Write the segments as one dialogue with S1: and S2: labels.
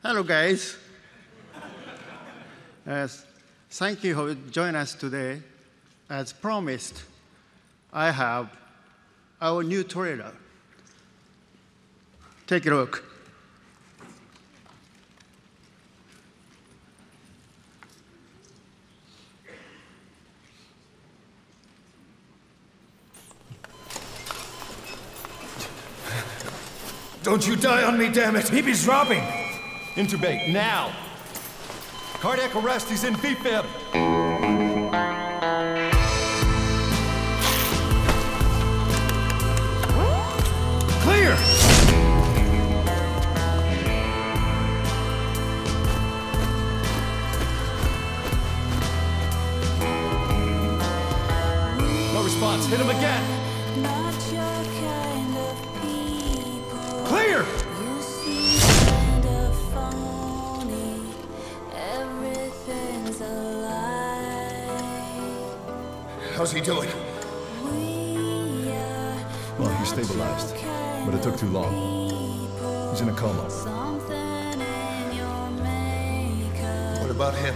S1: Hello, guys. Thank you for joining us today. As promised, I have our new trailer. Take a look.
S2: Don't you die on me, damn it!
S3: He's dropping!
S2: Intubate, now! Cardiac arrest, he's in VFib! Clear! No response, hit him again! Clear! How's he doing?
S4: Well, he's stabilized, but it took too long. He's in a coma.
S2: What about him?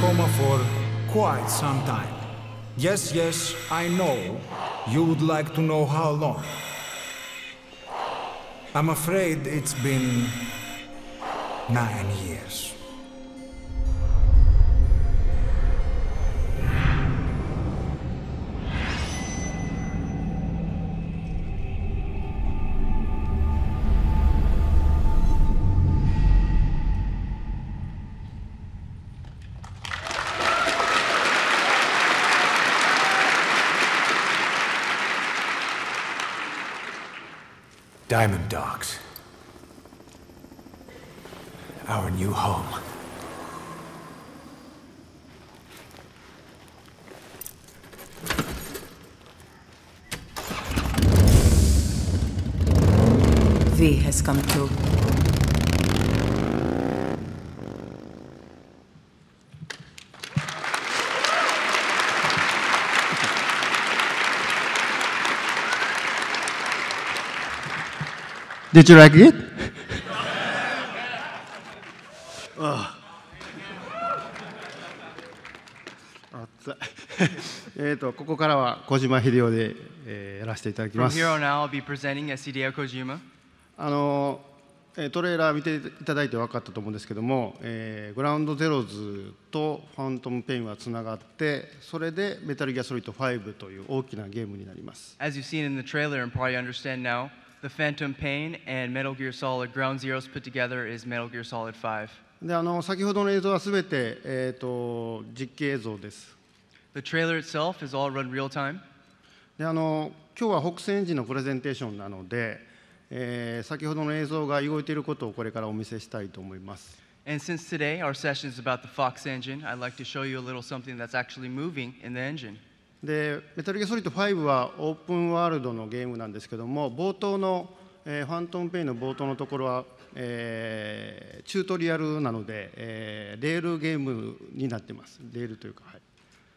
S3: coma for quite some time. Yes, yes, I know. You would like to know how long. I'm afraid it's been 9 years.
S5: Diamond Dogs. Our new home.
S6: V has come through.
S1: Did you like it? Oh. ここからは小島秀夫で、やらせていただきま
S7: From
S1: す。
S7: here on out, I'll be presenting as Hideo Kojima.
S1: トレーラー見ていただいて分かったと思うんですけども、グラウンドゼロズとファントムペインはつながって、それでメタルギアソリッド5という大きなゲームになります。
S7: As you've seen in the trailer and probably understand now, the Phantom Pain and Metal Gear Solid Ground Zeroes put together is Metal Gear Solid 5.
S1: で先ほどの映像はすべて、実機映像です。
S7: The trailer itself is all run real time.
S1: で今日は北西エンジンのプレゼンテーションなので、先ほどの映像が動いていることをこれからお見せしたいと思います。
S7: And since today our session is about the Fox engine, I'd like to show you a little something that's actually moving in the engine.
S1: でメタルギアソリッド5はオープンワールドのゲームなんですけども、冒頭の、ファントムペインの冒頭のところは、チュートリアルなので、レールゲームになってます。レールというか、はい。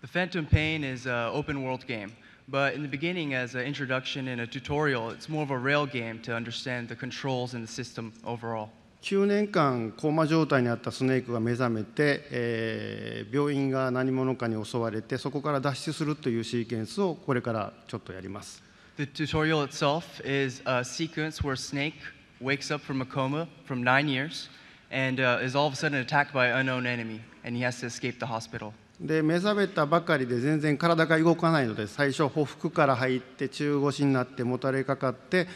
S7: The Phantom Pain is an open world game, but in the beginning as an introduction and a tutorial, it's more of a rail game to understand the controls and the system overall.
S1: 9年間コーマ状態にあったスネークが目覚めて、病院が何者かに襲われてそこから脱出するというシーケンスをこれからちょっとやります。
S7: The tutorial itself is a sequence where Snake wakes up from a coma from 9 years and is all of a sudden attacked by an unknown enemy, and he has to escape the hospital.
S1: で目覚めたばかりで全然体が動かないので、最初匍匐から入って中腰になってもたれかかって、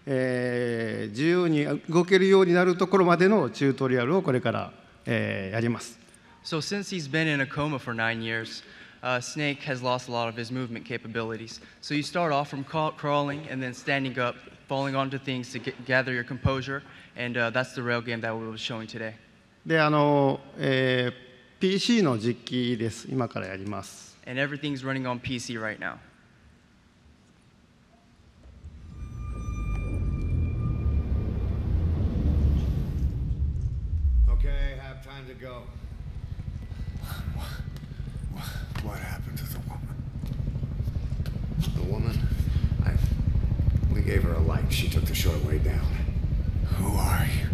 S1: 自由に動けるようになるところまでのチュートリアルをこれから、やります。
S7: So since he's been in a coma for 9 years, Snake has lost a lot of his movement capabilities. So you start off from crawling and then standing up, falling onto things to gather your composure, and that's the rail game that we were showing today.
S1: でPC の実機です。今からやります。
S7: And everything's running on PC right now.
S5: Okay, have time to go. What happened to the woman? The woman? We gave her a light. She took the short way down. Who are you?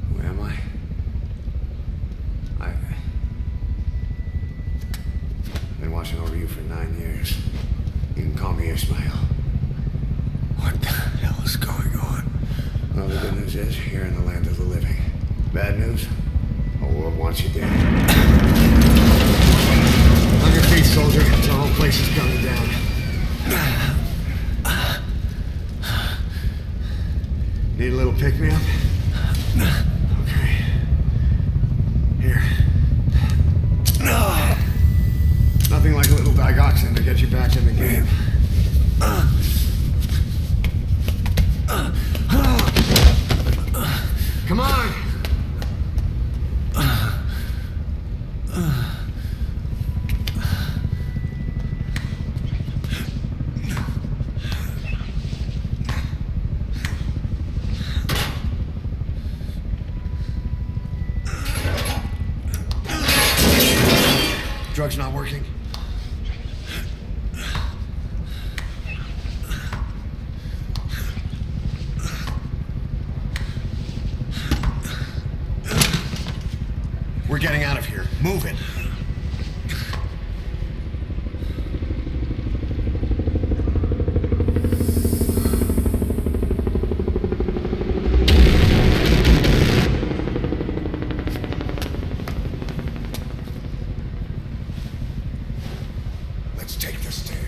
S5: Who am I? I've been watching over you for 9 years. You can call me Ishmael. What the hell is going on? Well, the good news is you're in the land of the living. Bad news? The world wants you dead. On your feet, soldier. The whole place is coming down. Need a little pick-me-up? Okay. Here. Nothing like a little digoxin to get you back in the game. Come on! Drug's not working. We're getting out of here. Move it. Let's take the stairs.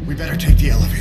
S5: We better take the elevator.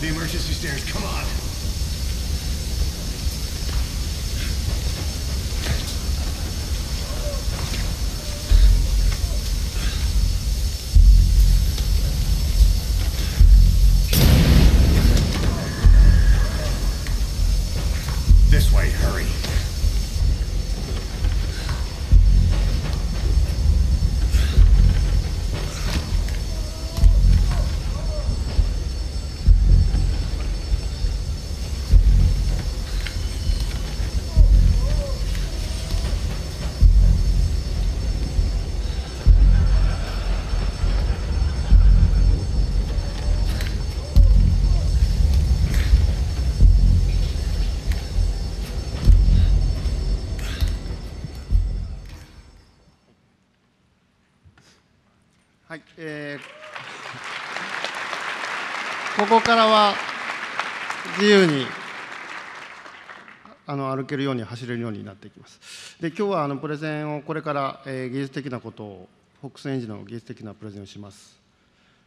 S5: The emergency stairs, come on. This way, hurry.
S1: はい、ここからは自由に歩けるように走れるようになっていきます。で、今日はプレゼンをこれから、技術的なことをフォックスエンジンの技術的なプレゼンをします。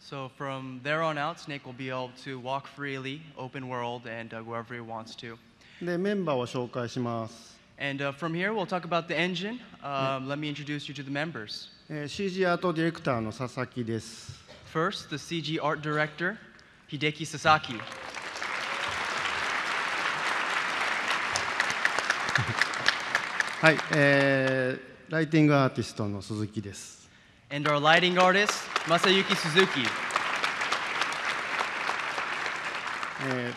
S7: So from there on out, Snake will be able to walk freely, open world, and wherever he wants to.
S1: で、メンバーを紹介します。
S7: And from here, we'll talk about the engine. Let me introduce you to the members.
S1: CG アートディレクターの佐々木です。
S7: First, the CG art director, Hideki Sasaki.
S1: はい、ライティングアーティストの鈴木です。
S7: And our lighting artist, Masayuki Suzuki.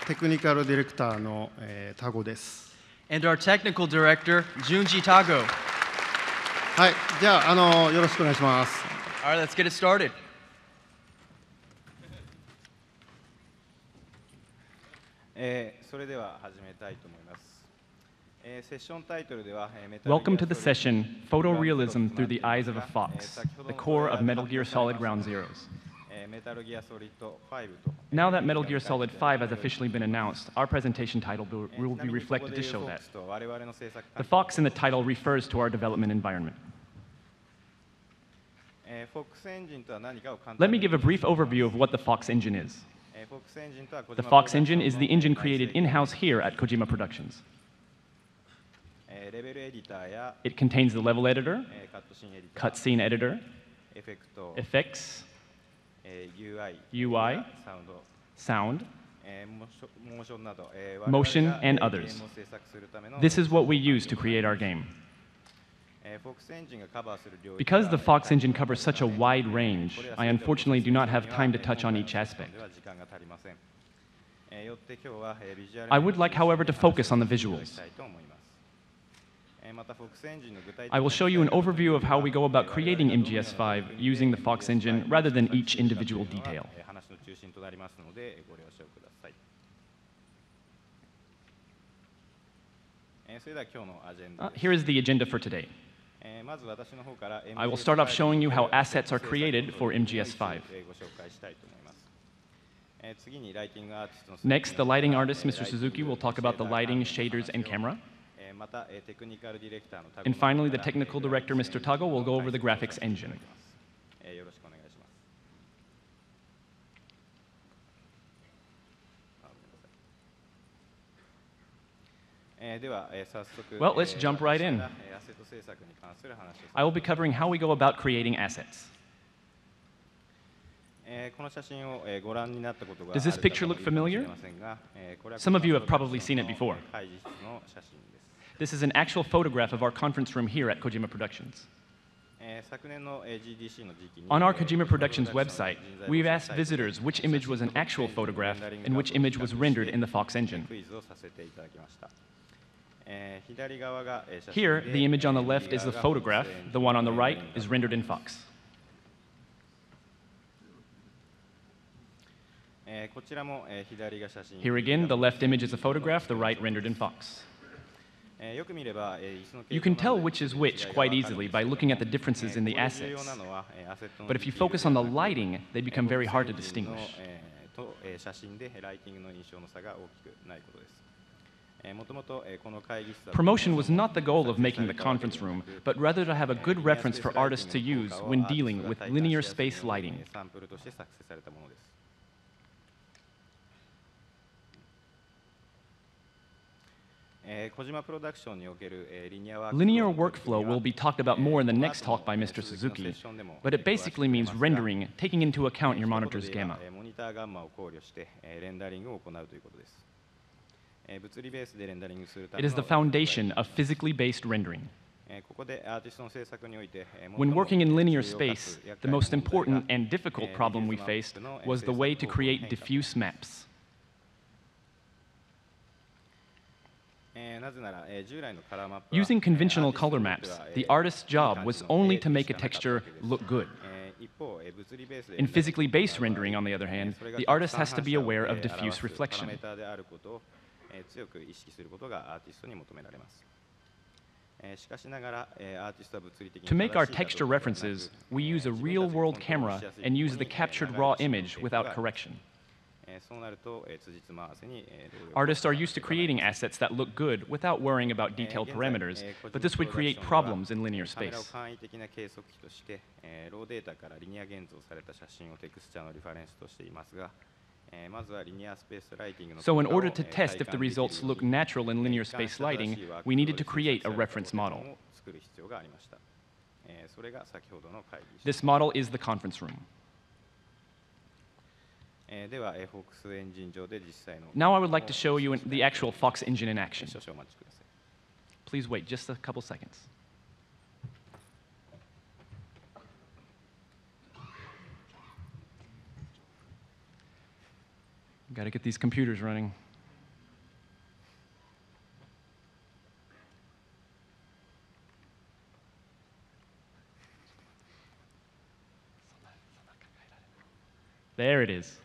S1: テクニカルディレクターの、タゴです。
S7: And our technical director, Junji Tago.
S1: はい、じゃあ、よろしくお願いします。
S7: All right, let's get it started.
S8: それでは始めたいと思います。セッションタイトルでは
S9: Welcome to the session, Photorealism Through the Eyes of a Fox, the core of Metal Gear Solid Ground Zeroes. Now that Metal Gear Solid 5 has officially been announced, our presentation title will be reflected to show that. The fox in the title refers to our development environment. Let me give a brief overview of what the Fox engine is. The Fox engine is the engine created in-house here at Kojima Productions. It contains the level editor, cutscene editor, effects, UI, sound, motion, and others. This is what we use to create our game. Because the Fox engine covers such a wide range, I unfortunately do not have time to touch on each aspect. I would like, however, to focus on the visuals. I will show you an overview of how we go about creating MGS5 using the Fox engine rather than each individual detail. Here is the agenda for today. I will start off showing you how assets are created for MGS5. Next, the lighting artist, Mr. Suzuki, will talk about the lighting, shaders, and camera. And finally, the technical director, Mr. Tago, will go over the graphics engine. Well, let's jump right in. I will be covering how we go about creating assets. Does this picture look familiar? Some of you have probably seen it before. This is an actual photograph of our conference room here at Kojima Productions. On our Kojima Productions website, we've asked visitors which image was an actual photograph and which image was rendered in the Fox engine. Here, the image on the left is the photograph, the one on the right is rendered in Fox. Here again, the left image is a photograph, the right rendered in Fox. You can tell which is which quite easily by looking at the differences in the assets. But if you focus on the lighting, they become very hard to distinguish. Promotion was not the goal of making the conference room, but rather to have a good reference for artists to use when dealing with linear space lighting. Linear workflow will be talked about more in the next talk by Mr. Suzuki, but it basically means rendering, taking into account your monitor's gamma. It is the foundation of physically based rendering. When working in linear space, the most important and difficult problem we faced was the way to create diffuse maps. Using conventional color maps, the artist's job was only to make a texture look good. In physically based rendering, on the other hand, the artist has to be aware of diffuse reflection. To make our texture references, we use a real-world camera and use the captured raw image without correction. Artists are used to creating assets that look good without worrying about detailed parameters, but this would create problems in linear space. So in order to test if the results look natural in linear space lighting, we needed to create a reference model. This model is the conference room. Now I would like to show you the actual Fox engine in action. Please wait just a couple seconds. Got to get these computers running. There it is.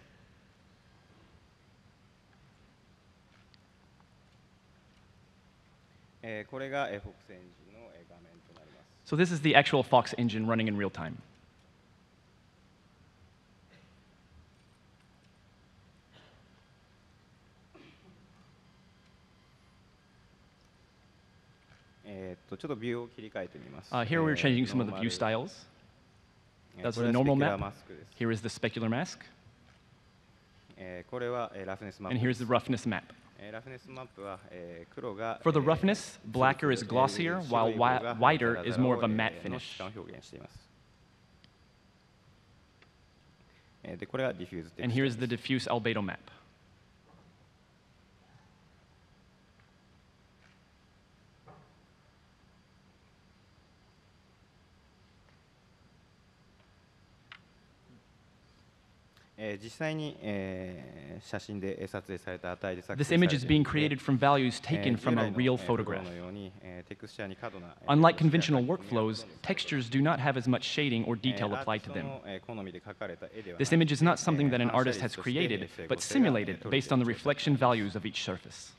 S9: So this is the actual Fox engine running in real time. Here we're changing some of the view styles. That's the normal map. Here is the specular mask. And here's the roughness map. For the roughness, blacker is glossier, while whiter is more of a matte finish. And here's the diffuse albedo map. This image is being created from values taken from a real photograph. Unlike conventional workflows, textures do not have as much shading or detail applied to them. This image is not something that an artist has created, but simulated based on the reflection values of each surface.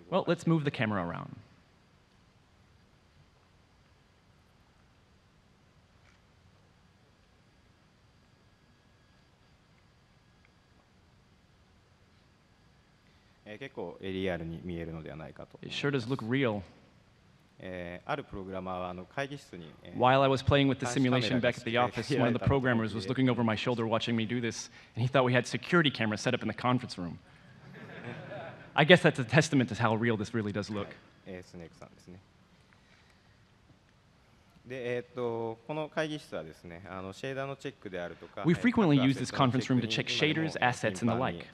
S9: Well, let's move the camera around. It sure does look real. While I was playing with the simulation back at the office, one of the programmers was looking over my shoulder watching me do this, and he thought we had security cameras set up in the conference room. I guess that's a testament to how real this really does look. We frequently use this conference room to check shaders, assets, and the like.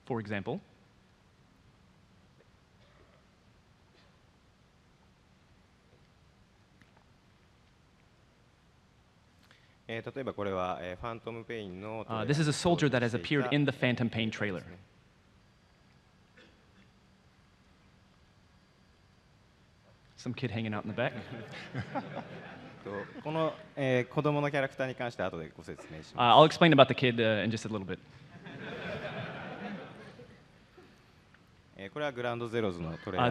S9: For example, this is a soldier that has appeared in the Phantom Pain trailer. Some kid hanging out in the back. I'll explain about the kid in just a little bit.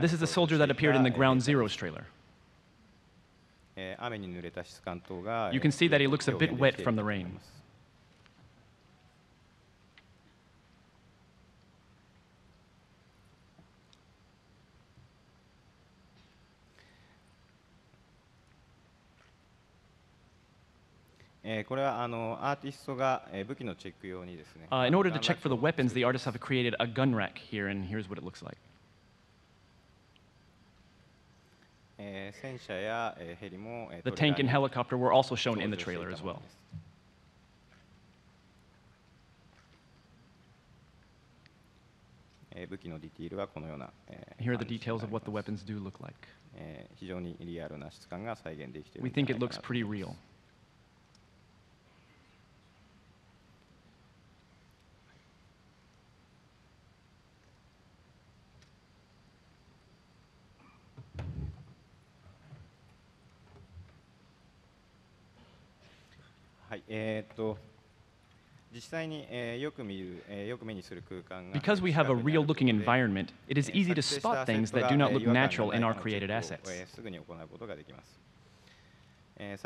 S9: This is a soldier that appeared in the Ground Zeroes trailer. You can see that he looks a bit wet from the rain. In order to check for the weapons, the artists have created a gun rack here, and here's what it looks like. The tank and helicopter were also shown in the trailer as well. Here are the details of what the weapons do look like. We think it looks pretty real. Because we have a real-looking environment, it is easy to spot things that do not look natural in our created assets. If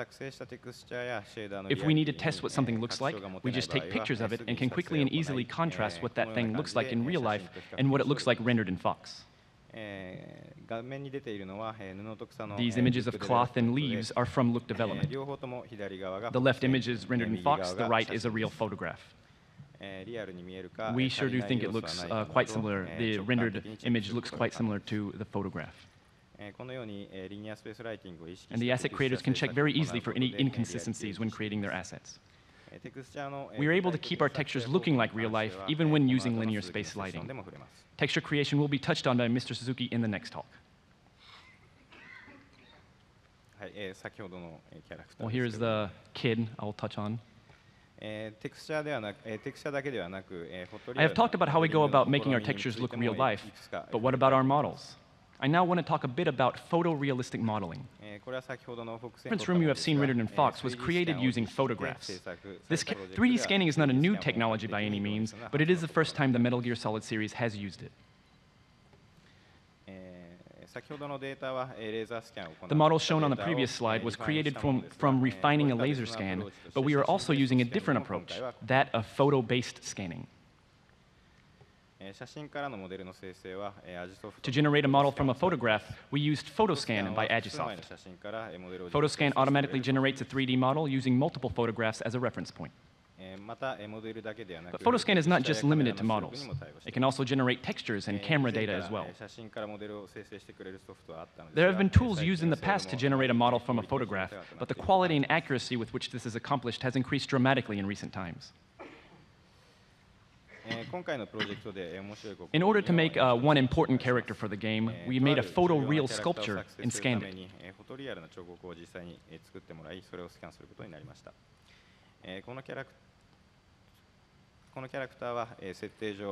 S9: we need to test what something looks like, we just take pictures of it and can quickly and easily contrast what that thing looks like in real life and what it looks like rendered in Fox. These images of cloth and leaves are from Look Development. The left image is rendered in Fox, the right is a real photograph. We sure do think it looks quite similar. The rendered image looks quite similar to the photograph. And the asset creators can check very easily for any inconsistencies when creating their assets. We are able to keep our textures looking like real life, even when using linear space lighting. Texture creation will be touched on by Mr. Suzuki in the next talk. Well, here's the kid I'll touch on. I have talked about how we go about making our textures look real life, but what about our models? I now want to talk a bit about photorealistic modeling. The reference room you have seen rendered in Fox was created using photographs. This 3D scanning is not a new technology by any means, but it is the first time the Metal Gear Solid series has used it. The model shown on the previous slide was created from refining a laser scan, but we are also using a different approach, that of photo-based scanning. To generate a model from a photograph, we used PhotoScan by Agisoft. PhotoScan automatically generates a 3D model using multiple photographs as a reference point. But PhotoScan is not just limited to models. It can also generate textures and camera data as well. There have been tools used in the past to generate a model from a photograph, but the quality and accuracy with which this is accomplished has increased dramatically in recent times. In order to make one important character for the game, we made a photoreal sculpture and scanned it.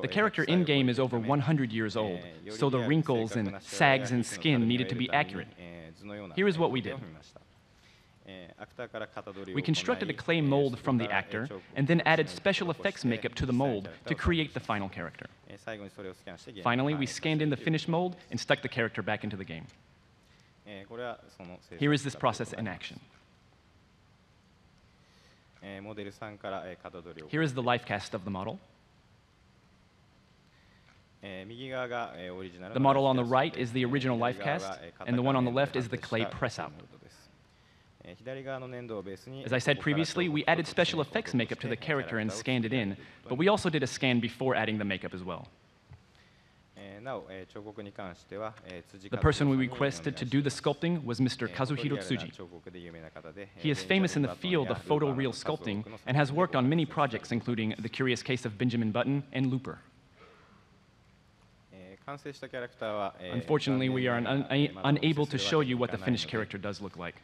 S9: The character in-game is over 100 years old, so the wrinkles and sags in skin needed to be accurate. Here is what we did. We constructed a clay mold from the actor, and then added special effects makeup to the mold to create the final character. Finally, we scanned in the finished mold and stuck the character back into the game. Here is this process in action. Here is the life cast of the model. The model on the right is the original life cast, and the one on the left is the clay press-out. As I said previously, we added special effects makeup to the character and scanned it in, but we also did a scan before adding the makeup as well. The person we requested to do the sculpting was Mr. Kazuhiro Tsuji. He is famous in the field of photoreal sculpting and has worked on many projects, including The Curious Case of Benjamin Button and Looper. Unfortunately, we are unable to show you what the finished character does look like.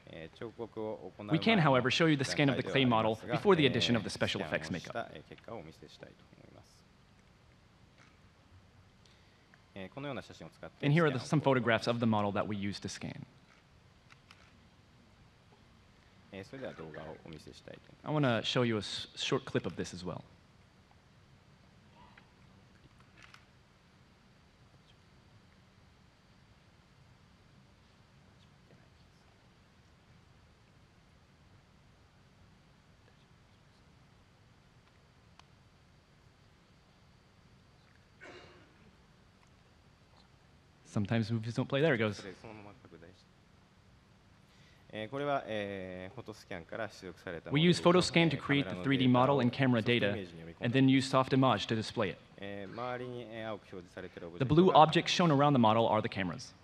S9: We can, however, show you the scan of the clay model before the addition of the special effects makeup. And here are some photographs of the model that we used to scan. I want to show you a short clip of this as well. Sometimes movies don't play. There it goes. We use PhotoScan to create the 3D model and camera data, and then use Soft Image to display it. The blue objects shown around the model are the cameras.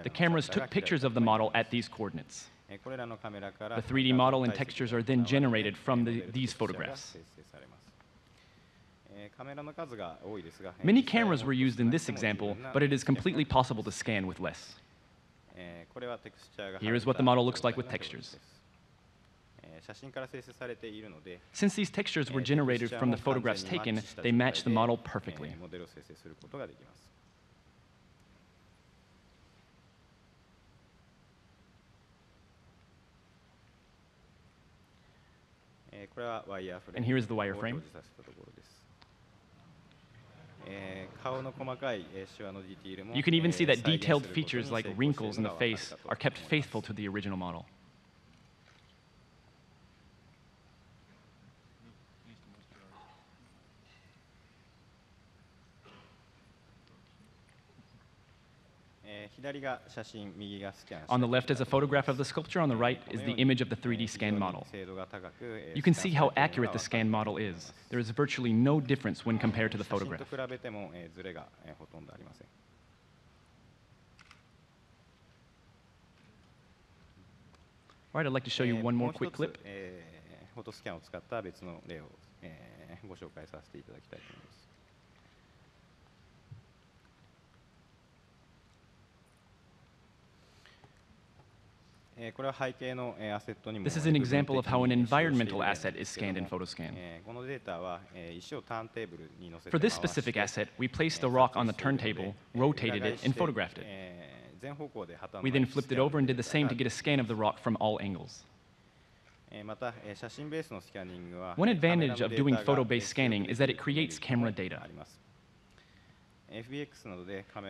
S9: The cameras took pictures of the model at these coordinates. The 3D model and textures are then generated from these photographs. Many cameras were used in this example, but it is completely possible to scan with less. Here is what the model looks like with textures. Since these textures were generated from the photographs taken, they match the model perfectly. And here is the wireframe. You can even see that detailed features like wrinkles in the face are kept faithful to the original model. On the left is a photograph of the sculpture, on the right is the image of the 3D scan model. You can see how accurate the scan model is. There is virtually no difference when compared to the photograph. All right, I'd like to show you one more quick clip.
S8: フォトスキャンを使った別の例を、ご紹介させていただきたいと思います。これは背景のアセットにも
S9: This is an example of how an environmental asset is scanned in PhotoScan.
S8: このデータは石をターンテーブルに乗せて
S9: For this specific asset, we placed the rock on the turntable, rotated it, and photographed it.
S8: 全方向で旗の
S9: We then flipped it over and did the same to get a scan of the rock from all angles.
S8: また写真ベースのスキャニングは
S9: One advantage of doing photo-based scanning is that it creates camera data.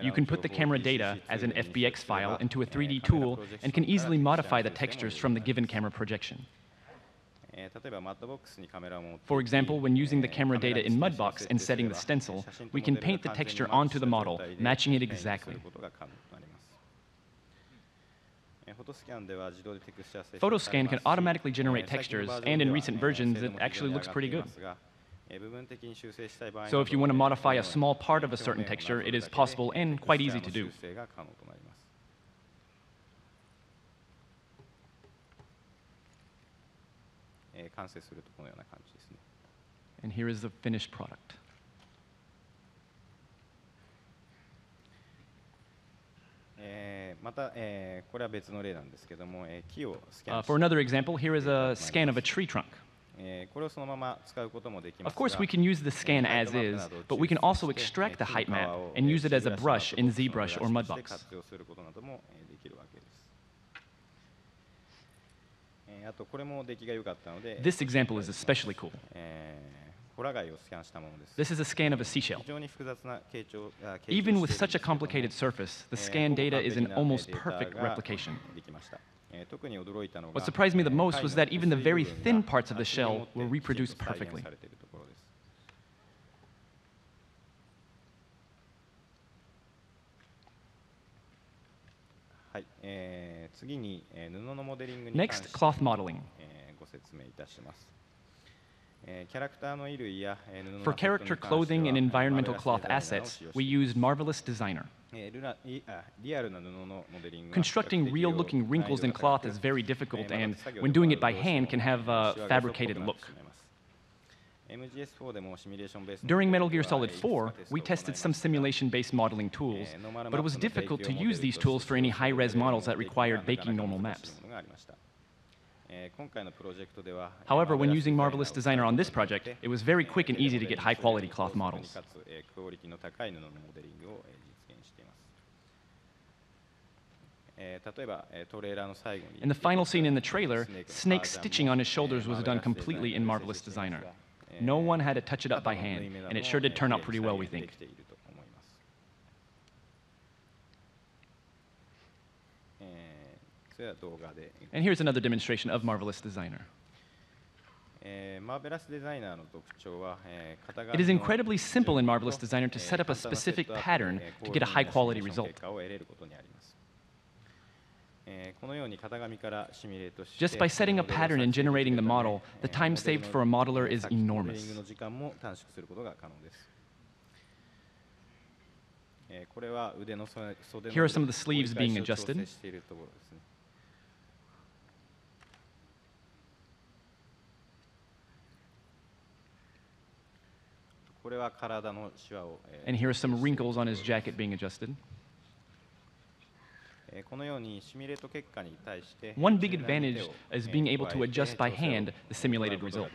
S9: You can put the camera data as an FBX file into a 3D tool and can easily modify the textures from the given camera projection. For example, when using the camera data in Mudbox and setting the stencil, we can paint the texture onto the model, matching it exactly. PhotoScan can automatically generate textures, and in recent versions, it actually looks pretty good. So if you want to modify a small part of a certain texture, it is possible and quite easy to do. And here is the finished product. For another example, here is a scan of a tree trunk. Of course, we can use the scan as is, but we can also extract the height map and use it as a brush in ZBrush or Mudbox. This example is especially cool. This is a scan of a seashell. Even with such a complicated surface, the scan data is an almost perfect replication. What surprised me the most was that even the very thin parts of the shell were reproduced perfectly. Next, cloth modeling. For character clothing and environmental cloth assets, we used Marvelous Designer. Constructing real-looking wrinkles in cloth is very difficult, and when doing it by hand can have a fabricated look. During Metal Gear Solid 4, we tested some simulation-based modeling tools, but it was difficult to use these tools for any high-res models that required baking normal maps. However, when using Marvelous Designer on this project, it was very quick and easy to get high-quality cloth models. In the final scene in the trailer, Snake's stitching on his shoulders was done completely in Marvelous Designer. No one had to touch it up by hand, and it sure did turn out pretty well, we think. And here's another demonstration of Marvelous Designer. It is incredibly simple in Marvelous Designer to set up a specific pattern to get a high-quality result. Just by setting a pattern and generating the model, the time saved for a modeler is enormous. Here are some of the sleeves being adjusted. And here are some wrinkles on his jacket being adjusted. One big advantage is being able to adjust by hand the simulated result.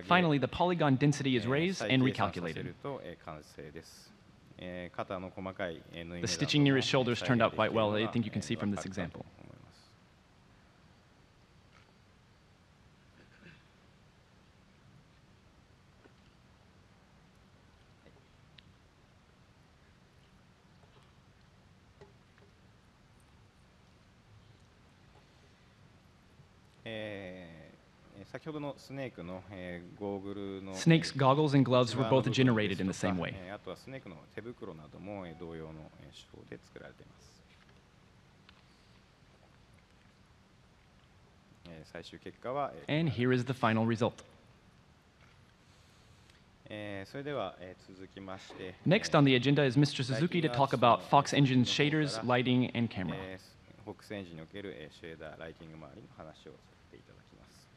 S9: Finally, the polygon density is raised and recalculated. The stitching near his shoulders turned out quite well, I think you can see from this example. Snake's goggles and gloves were both generated in the same way. And here is the final result. Next on the agenda is Mr. Suzuki to talk about Fox Engine's shaders, lighting, and camera.
S8: フォックスエンジンにおけるシェーダー、ライティング周りの話をさせていただきます。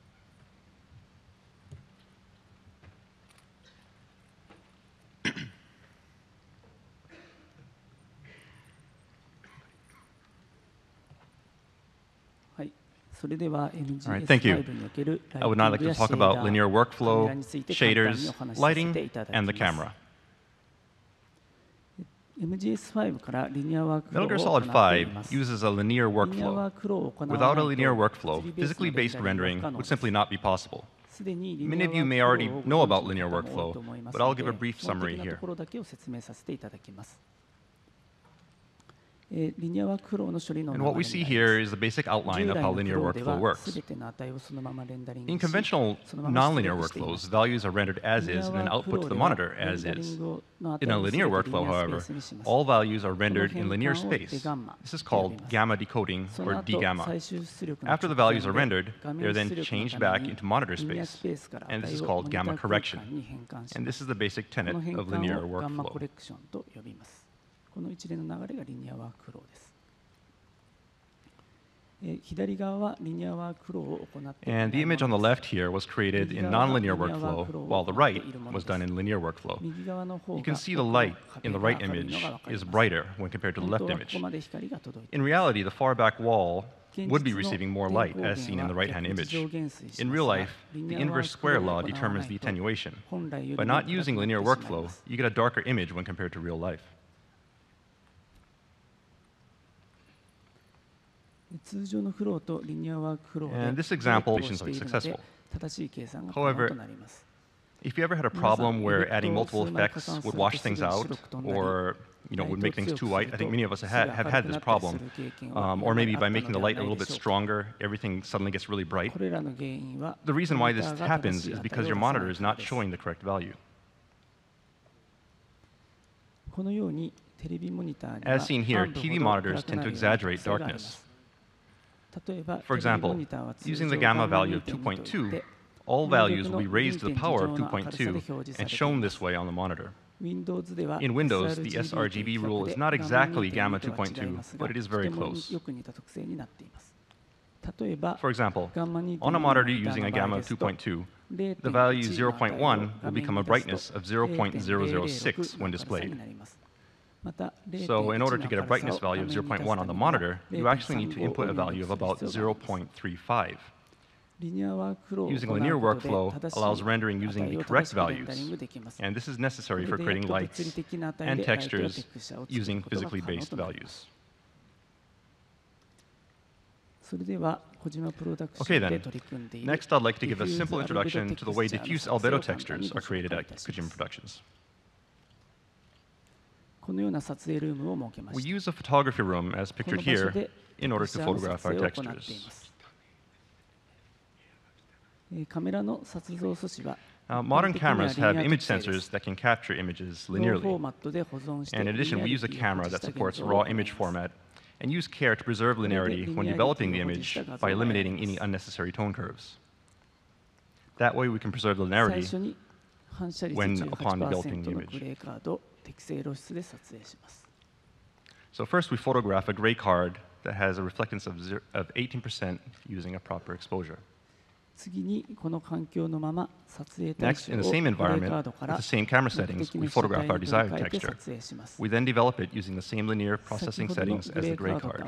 S10: All right, thank you.
S2: I would now like to talk about linear workflow, shaders, lighting, and the camera. Metal Gear Solid 5 uses a linear workflow. Without a linear workflow, physically based rendering would simply not be possible. Many of you may already know about linear workflow, but I'll give a brief summary here. And what we see here is the basic outline of how linear workflow works. In conventional nonlinear workflows, values are rendered as is and then output to the monitor as is. In a linear workflow, however, all values are rendered in linear space. This is called gamma decoding or d-gamma. After the values are rendered, they are then changed back into monitor space, and this is called gamma correction. And this is the basic tenet of linear workflow.
S10: この一連の流れがリニアワークフローです。左側はリニアワークフローを行っている。
S2: And the image on the left here was created in nonlinear workflow, while the right was done in linear workflow. You can see the light in the right image is brighter when compared to the left image. In reality, the far back wall would be receiving more light, as seen in the right-hand image. In real life, the inverse square law determines the attenuation. By not using linear workflow, you get a darker image when compared to real life. And this example is successful. However, if you ever had a problem where adding multiple effects would wash things out or would make things too white, I think many of us have had this problem. Or maybe by making the light a little bit stronger, everything suddenly gets really bright. The reason why this happens is because your monitor is not showing the correct value. As seen here, TV monitors tend to exaggerate darkness. For example, using the gamma value of 2.2, all values will be raised to the power of 2.2 and shown this way on the monitor. In Windows, the sRGB rule is not exactly gamma 2.2, but it is very close. For example, on a monitor using a gamma of 2.2, the value 0.1 will become a brightness of 0.006 when displayed. So in order to get a brightness value of 0.1 on the monitor, you actually need to input a value of about 0.35. Using linear workflow allows rendering using the correct values, and this is necessary for creating lights and textures using physically based values. Okay then, next I'd like to give a simple introduction to the way diffuse albedo textures are created at Kojima Productions. We use a photography room, as pictured here, in order to photograph our textures. Modern cameras have image sensors that can capture images linearly. And in addition, we use a camera that supports raw image format and use care to preserve linearity when developing the image by eliminating any unnecessary tone curves. That way we can preserve linearity upon developing the image. So first we photograph a gray card that has a reflectance of 18% using a proper exposure. Next, in the same environment, with the same camera settings, we photograph our desired texture. We then develop it using the same linear processing settings as the gray card.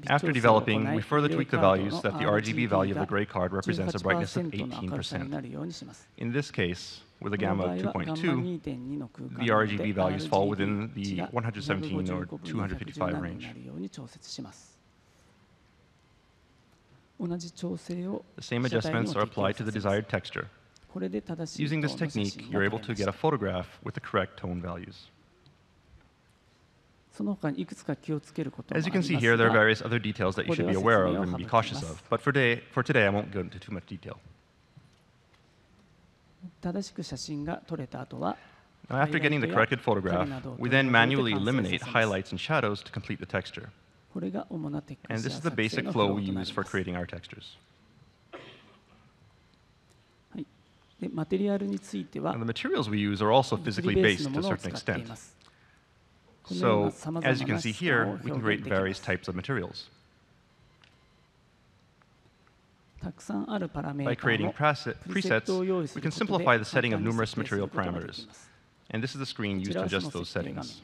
S2: After developing, we further tweak the values that the RGB value of the gray card represents a brightness of 18%. In this case, with a gamma of 2.2, the RGB values fall within the 117 or 255 range. The same adjustments are applied to the desired texture. Using this technique, you're able to get a photograph with the correct tone values. As you can see here, there are various other details that you should be aware of and be cautious of. But for today, I won't go into too much detail. Now, after getting the corrected photograph, we then manually eliminate highlights and shadows to complete the texture. And this is the basic flow we use for creating our textures. And the materials we use are also physically based to a certain extent. So, as you can see here, we can create various types of materials. By creating presets, we can simplify the setting of numerous material parameters. And this is the screen used to adjust those settings.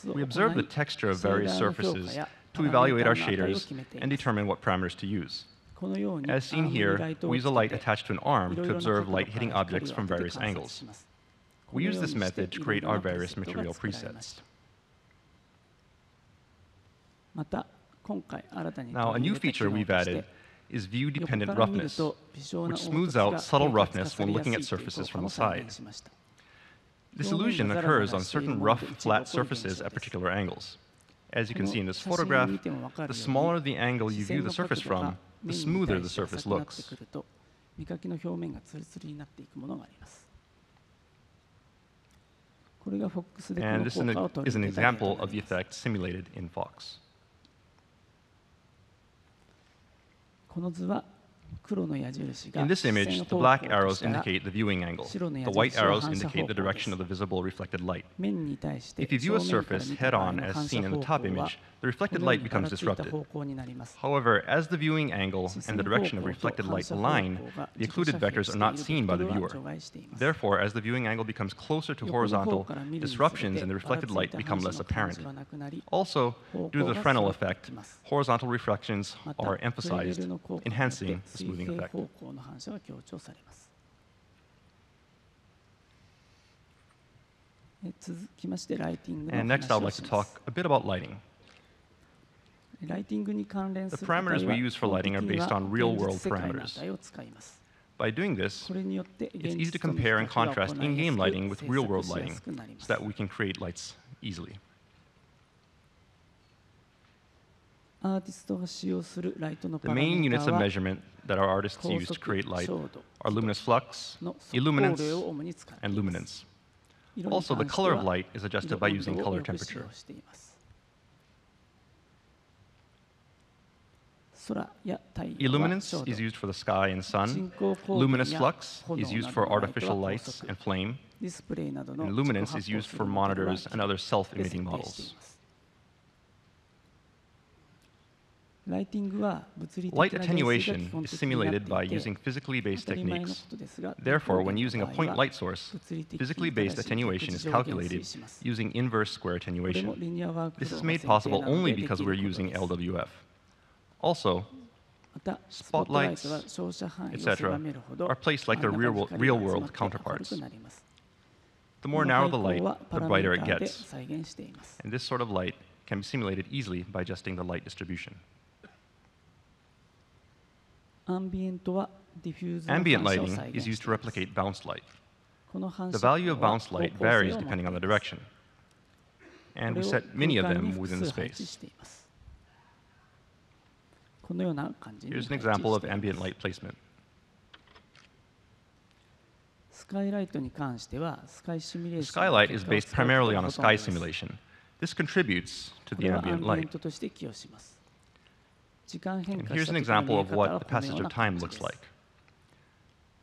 S2: We observe the texture of various surfaces to evaluate our shaders and determine what parameters to use. As seen here, we use a light attached to an arm to observe light hitting objects from various angles. We use this method to create our various material presets. Now, a new feature we've added is view-dependent roughness, which smooths out subtle roughness when looking at surfaces from the side. This illusion occurs on certain rough, flat surfaces at particular angles. As you can see in this photograph, the smaller the angle you view the surface from, the smoother the surface looks. And this is an example of the effect simulated in Fox. In this image, the black arrows indicate the viewing angle. The white arrows indicate the direction of the visible reflected light. If you view a surface head-on as seen in the top image, the reflected light becomes disrupted. However, as the viewing angle and the direction of reflected light align, the occluded vectors are not seen by the viewer. Therefore, as the viewing angle becomes closer to horizontal, disruptions in the reflected light become less apparent. Also, due to the Fresnel effect, horizontal reflections are emphasized, enhancing the smoothing effect. And next, I would like to talk a bit about lighting. The parameters we use for lighting are based on real-world parameters. By doing this, it's easy to compare and contrast in-game lighting with real-world lighting so that we can create lights easily. The main units of measurement that our artists use to create light are luminous flux, illuminance, and luminance. Also, the color of light is adjusted by using color temperature. Illuminance is used for the sky and sun. Luminous flux is used for artificial lights and flame. And luminance is used for monitors and other self-emitting models. Light attenuation is simulated by using physically based techniques. Therefore, when using a point light source, physically based attenuation is calculated using inverse square attenuation. This is made possible only because we're using LWF. Also, spotlights, etc., are placed like their real-world counterparts. The more narrow the light, the brighter it gets. And this sort of light can be simulated easily by adjusting the light distribution. Ambient lighting is used to replicate bounced light. The value of bounced light varies depending on the direction, and we set many of them within the space. Here's an example of ambient light placement. The skylight is based primarily on a sky simulation. This contributes to the ambient light. And here's an example of what the passage of time looks like.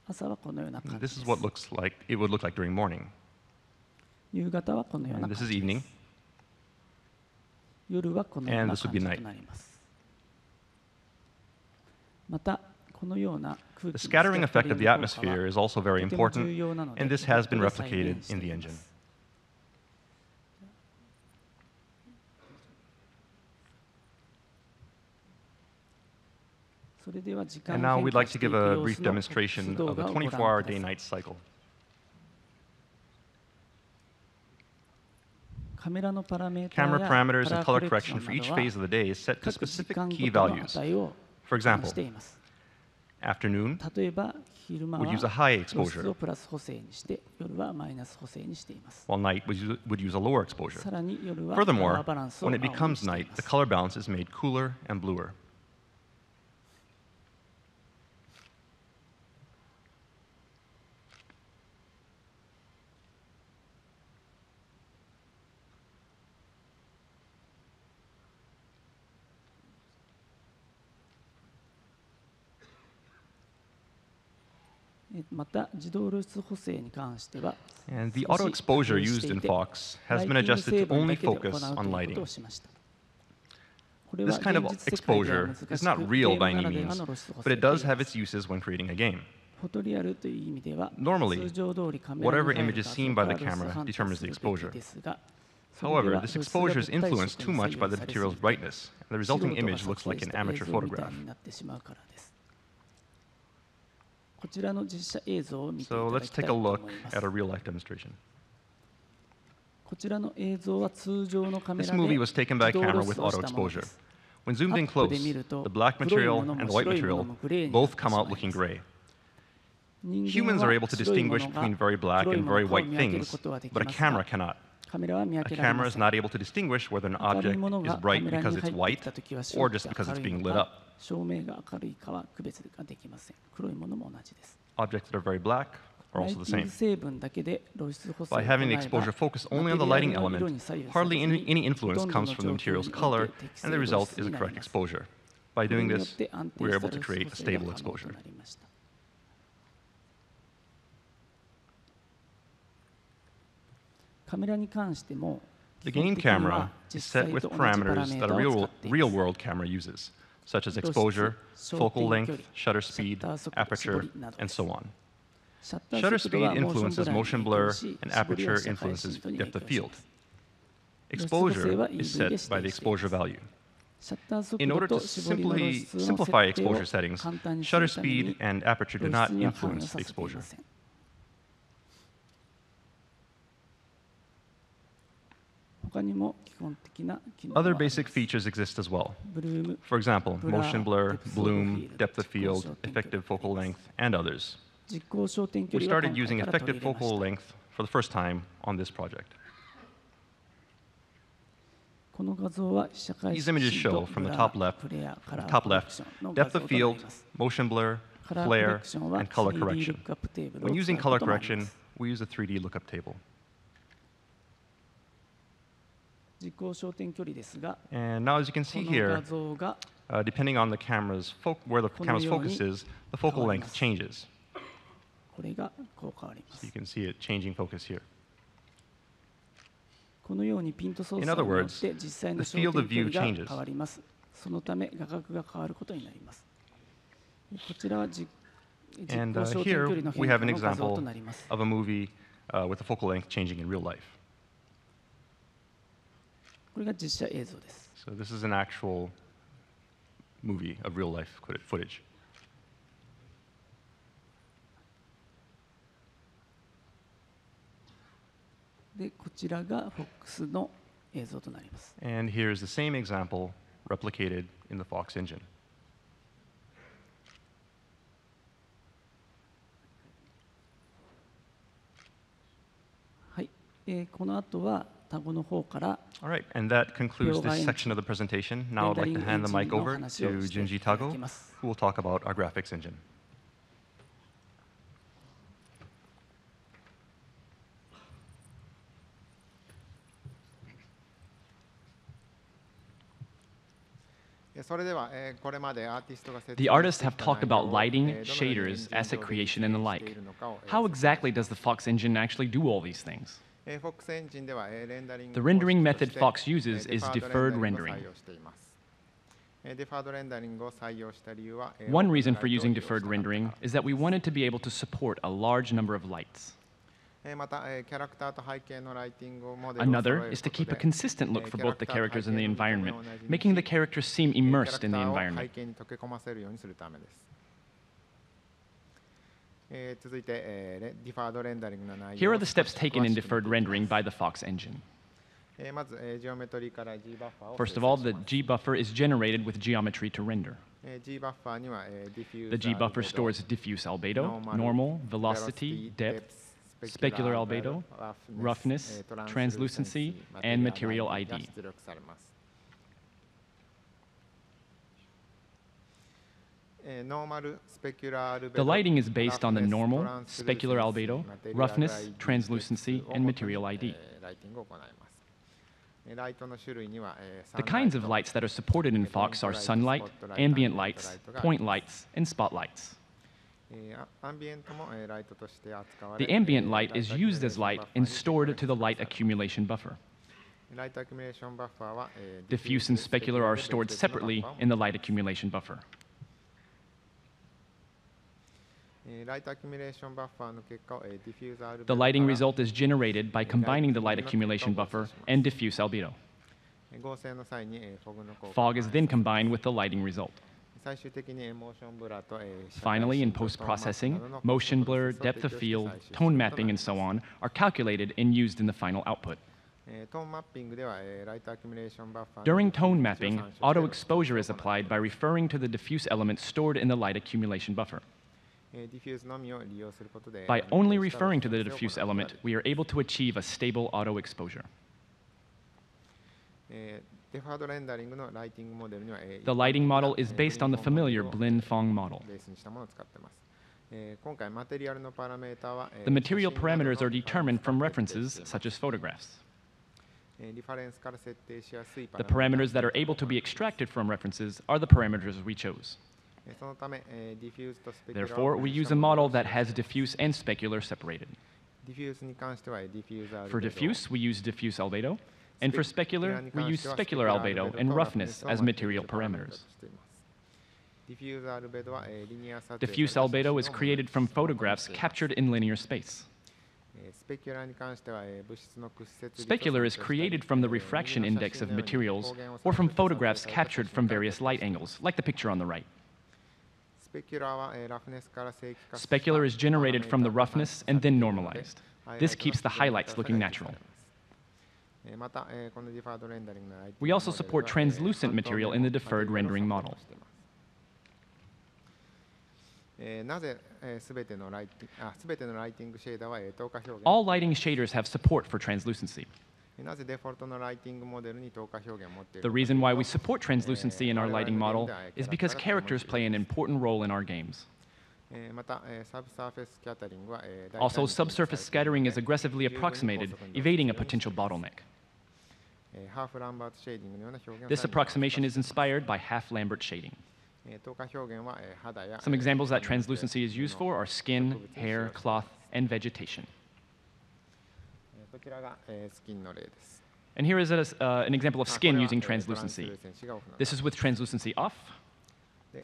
S2: And this is what it would look like during morning. And this is evening. And this would be night. The scattering effect of the atmosphere is also very important, and this has been replicated in the engine. And now we'd like to give a brief demonstration of a 24-hour day-night cycle. Camera parameters and color correction for each phase of the day is set to specific key values. For example, afternoon would use a high exposure, while night would use a lower exposure. Furthermore, when it becomes night, the color balance is made cooler and bluer. And the auto exposure used in Fox has been adjusted to only focus on lighting. This kind of exposure is not real by any means, but it does have its uses when creating a game. Normally, whatever image is seen by the camera determines the exposure. However, this exposure is influenced too much by the material's brightness, and the resulting image looks like an amateur photograph. So let's take a look at a real-life demonstration. This movie was taken by a camera with auto exposure. When zoomed in close, the black material and the white material both come out looking gray. Humans are able to distinguish between very black and very white things, but a camera cannot. A camera is not able to distinguish whether an object is bright because it's white or just because it's being lit up. Objects that are very black are also the same. By having the exposure focus only on the lighting element, hardly any influence comes from the material's color, and the result is a correct exposure. By doing this, we're able to create a stable exposure. The game camera is set with parameters that a real-world camera uses, such as exposure, focal length, shutter speed, aperture, and so on. Shutter speed influences motion blur, and aperture influences depth of field. Exposure is set by the exposure value. In order to simplify exposure settings, shutter speed and aperture do not influence the exposure. Other basic features exist as well. For example, motion blur, bloom, depth of field, effective focal length, and others. We started using effective focal length for the first time on this project. These images show, from the top left, depth of field, motion blur, flare, and color correction. When using color correction, we use a 3D lookup table. And now, as you can see here, depending on the where the camera's focus is, the focal length changes. So you can see it changing focus here. In other words, the field of view changes. And here we have an example of a movie with the focal length changing in real life. So this is an actual movie of real-life footage. And here's the same example replicated in the Fox engine. All right, and that concludes this section of the presentation. Now I'd like to hand the mic over to Junji Tago, who will talk about our graphics engine.
S9: The artists have talked about lighting, shaders, asset creation, and the like. How exactly does the Fox engine actually do all these things? The rendering method Fox uses is deferred rendering. One reason for using deferred rendering is that we wanted to be able to support a large number of lights. Another is to keep a consistent look for both the characters and the environment, making the characters seem immersed in the environment. Here are the steps taken in deferred rendering by the Fox engine. First of all, the G buffer is generated with geometry to render. The G buffer stores diffuse albedo, normal, velocity, depth, specular albedo, roughness, translucency, and material ID. The lighting is based on the normal, specular albedo, roughness, translucency, and material ID. The kinds of lights that are supported in Fox are sunlight, ambient lights, point lights, and spotlights. The ambient light is used as light and stored to the light accumulation buffer. Diffuse and specular are stored separately in the light accumulation buffer. The lighting result is generated by combining the light accumulation buffer and diffuse albedo. Fog is then combined with the lighting result. Finally, in post-processing, motion blur, depth of field, tone mapping, and so on are calculated and used in the final output. During tone mapping, auto exposure is applied by referring to the diffuse element stored in the light accumulation buffer. By only referring to the diffuse element, we are able to achieve a stable auto exposure. The lighting model is based on the familiar Blin-Fong model. The material parameters are determined from references such as photographs. The parameters that are able to be extracted from references are the parameters we chose. Therefore, we use a model that has diffuse and specular separated. For diffuse, we use diffuse albedo, and for specular, we use specular albedo and roughness as material parameters. Diffuse albedo is created from photographs captured in linear space. Specular is created from the refraction index of materials or from photographs captured from various light angles, like the picture on the right. Specular is generated from the roughness and then normalized. This keeps the highlights looking natural. We also support translucent material in the deferred rendering model. All lighting shaders have support for translucency. The reason why we support translucency in our lighting model is because characters play an important role in our games. Also, subsurface scattering is aggressively approximated, evading a potential bottleneck. This approximation is inspired by half-Lambert shading. Some examples that translucency is used for are skin, hair, cloth, and vegetation. And here is an example of skin using translucency. This is with translucency off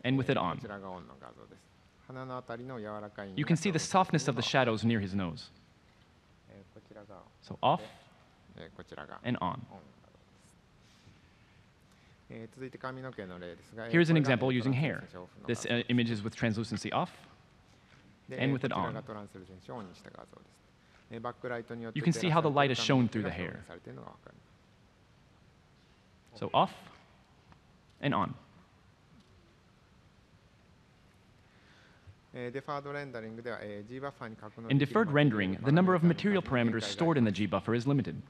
S9: and with it on. You can see the softness of the shadows near his nose. So off and on. Here's an example using hair. This image is with translucency off and with it on. You can see how the light is shown through the hair. So off and on. In deferred rendering, the number of material parameters stored in the G buffer is limited.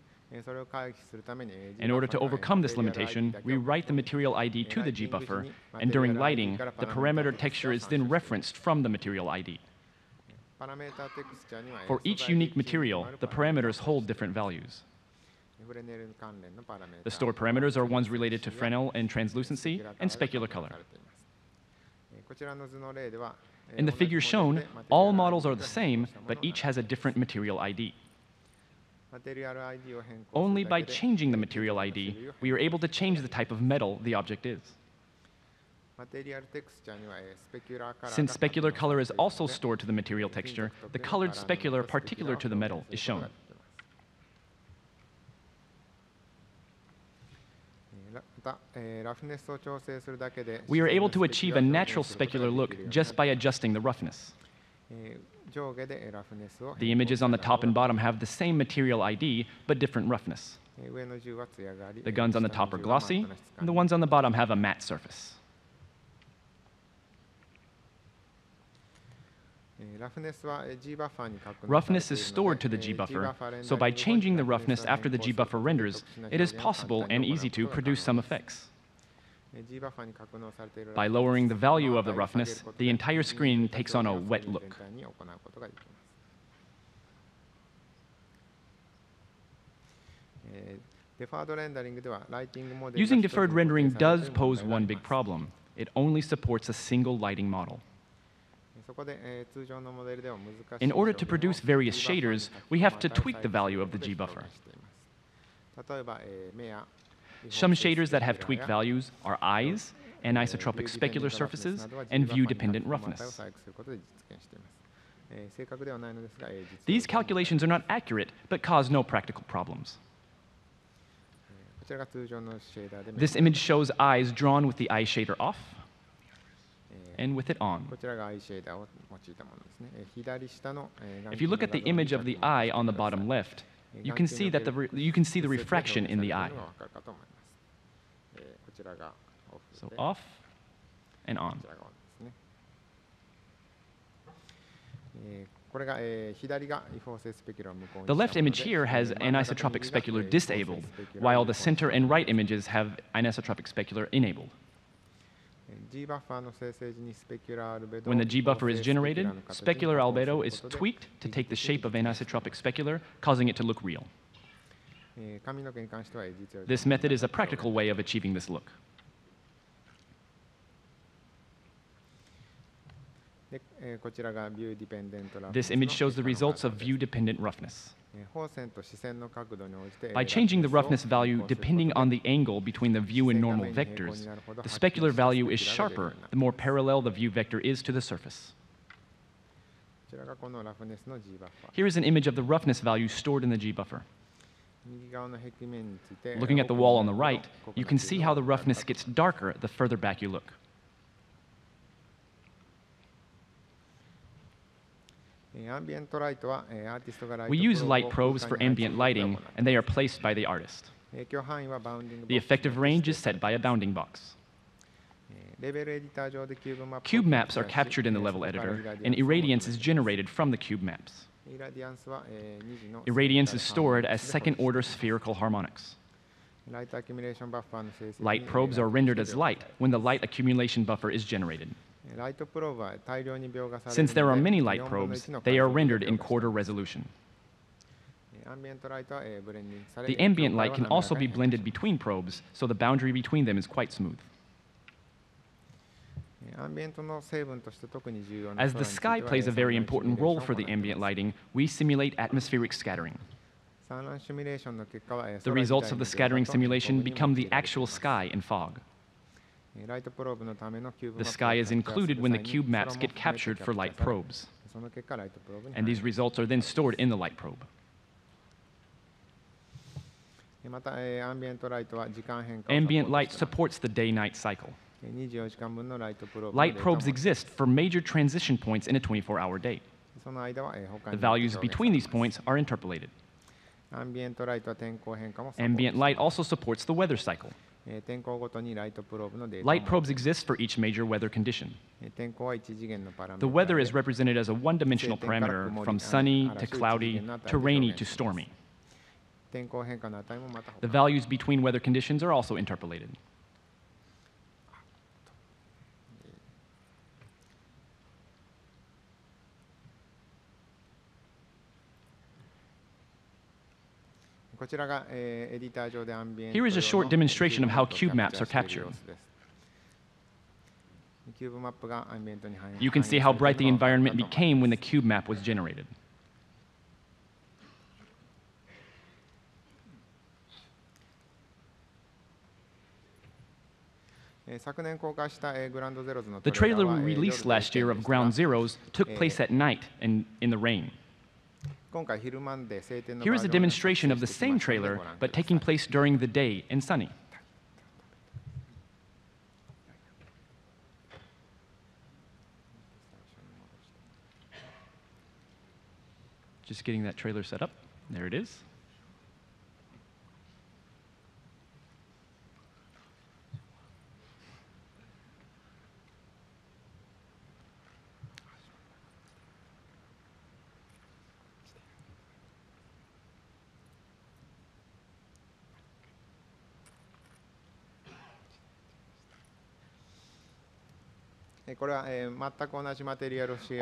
S9: In order to overcome this limitation, we write the material ID to the G buffer, and during lighting, the parameter texture is then referenced from the material ID. For each unique material, the parameters hold different values. The stored parameters are ones related to Fresnel and translucency and specular color. In the figure shown, all models are the same, but each has a different material ID. Only by changing the material ID, we are able to change the type of metal the object is. Since specular color is also stored to the material texture, the colored specular particular to the metal is shown. We are able to achieve a natural specular look just by adjusting the roughness. The images on the top and bottom have the same material ID, but different roughness. The guns on the top are glossy, and the ones on the bottom have a matte surface. Roughness is stored to the G buffer, so by changing the roughness after the G buffer renders, it is possible and easy to produce some effects. By lowering the value of the roughness, the entire screen takes on a wet look. Using deferred rendering does pose one big problem. It only supports a single lighting model. In order to produce various shaders, we have to tweak the value of the G buffer. Some shaders that have tweaked values are eyes, anisotropic specular surfaces, and view-dependent roughness. These calculations are not accurate, but cause no practical problems. This image shows eyes drawn with the eye shader off and with it on. If you look at the image of the eye on the bottom left, you can see that the refraction in the eye. So off and on. The left image here has anisotropic specular disabled, while the center and right images have anisotropic specular enabled. When the G buffer is generated, specular albedo is tweaked to take the shape of anisotropic specular, causing it to look real. This method is a practical way of achieving this look. This image shows the results of view-dependent roughness. By changing the roughness value depending on the angle between the view and normal vectors, the specular value is sharper the more parallel the view vector is to the surface. Here is an image of the roughness value stored in the G buffer. Looking at the wall on the right, you can see how the roughness gets darker the further back you look. We use light probes for ambient lighting, and they are placed by the artist. The effective range is set by a bounding box. Cube maps are captured in the level editor, and irradiance is generated from the cube maps. Irradiance is stored as second-order spherical harmonics. Light probes are rendered as light when the light accumulation buffer is generated. Since there are many light probes, they are rendered in quarter resolution. The ambient light can also be blended between probes, so the boundary between them is quite smooth. As the sky plays a very important role for the ambient lighting, we simulate atmospheric scattering. The results of the scattering simulation become the actual sky in fog. The sky is included when the cube maps get captured for light probes, and these results are then stored in the light probe. Ambient light supports the day-night cycle. Light probes exist for major transition points in a 24-hour day. The values between these points are interpolated. Ambient light also supports the weather cycle. Light probes exist for each major weather condition. The weather is represented as a one-dimensional parameter from sunny to cloudy to rainy to stormy. The values between weather conditions are also interpolated. Here is a short demonstration of how cube maps are captured. You can see how bright the environment became when the cube map was generated. The trailer we released last year of Ground Zeroes took place at night and in the rain. Here is a demonstration of the same trailer, but taking place during the day and sunny. Just getting that trailer set up. There it is.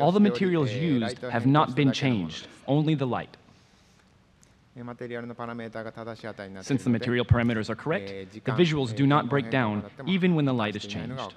S9: All the materials used have not been changed, only the light. Since the material parameters are correct, the visuals do not break down even when the light is changed.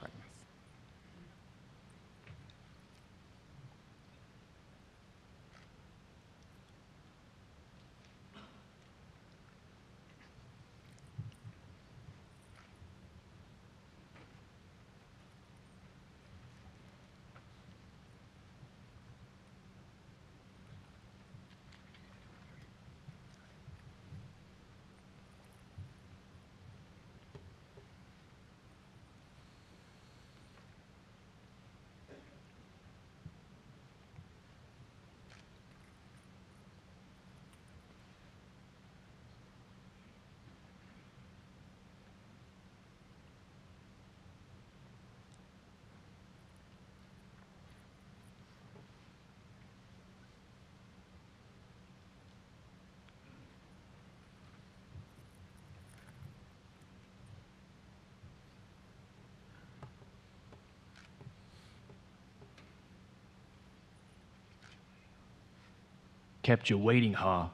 S9: Kept you waiting, huh?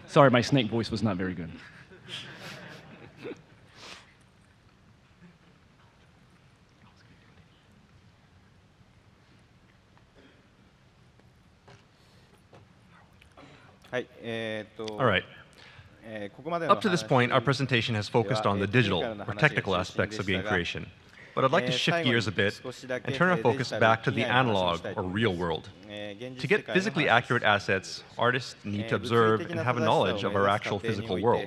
S9: Sorry, my snake voice was not very good.
S2: All right. Up to this point, our presentation has focused on the digital or technical aspects of game creation. But I'd like to shift gears a bit and turn our focus back to the analog or real world. To get physically accurate assets, artists need to observe and have a knowledge of our actual physical world.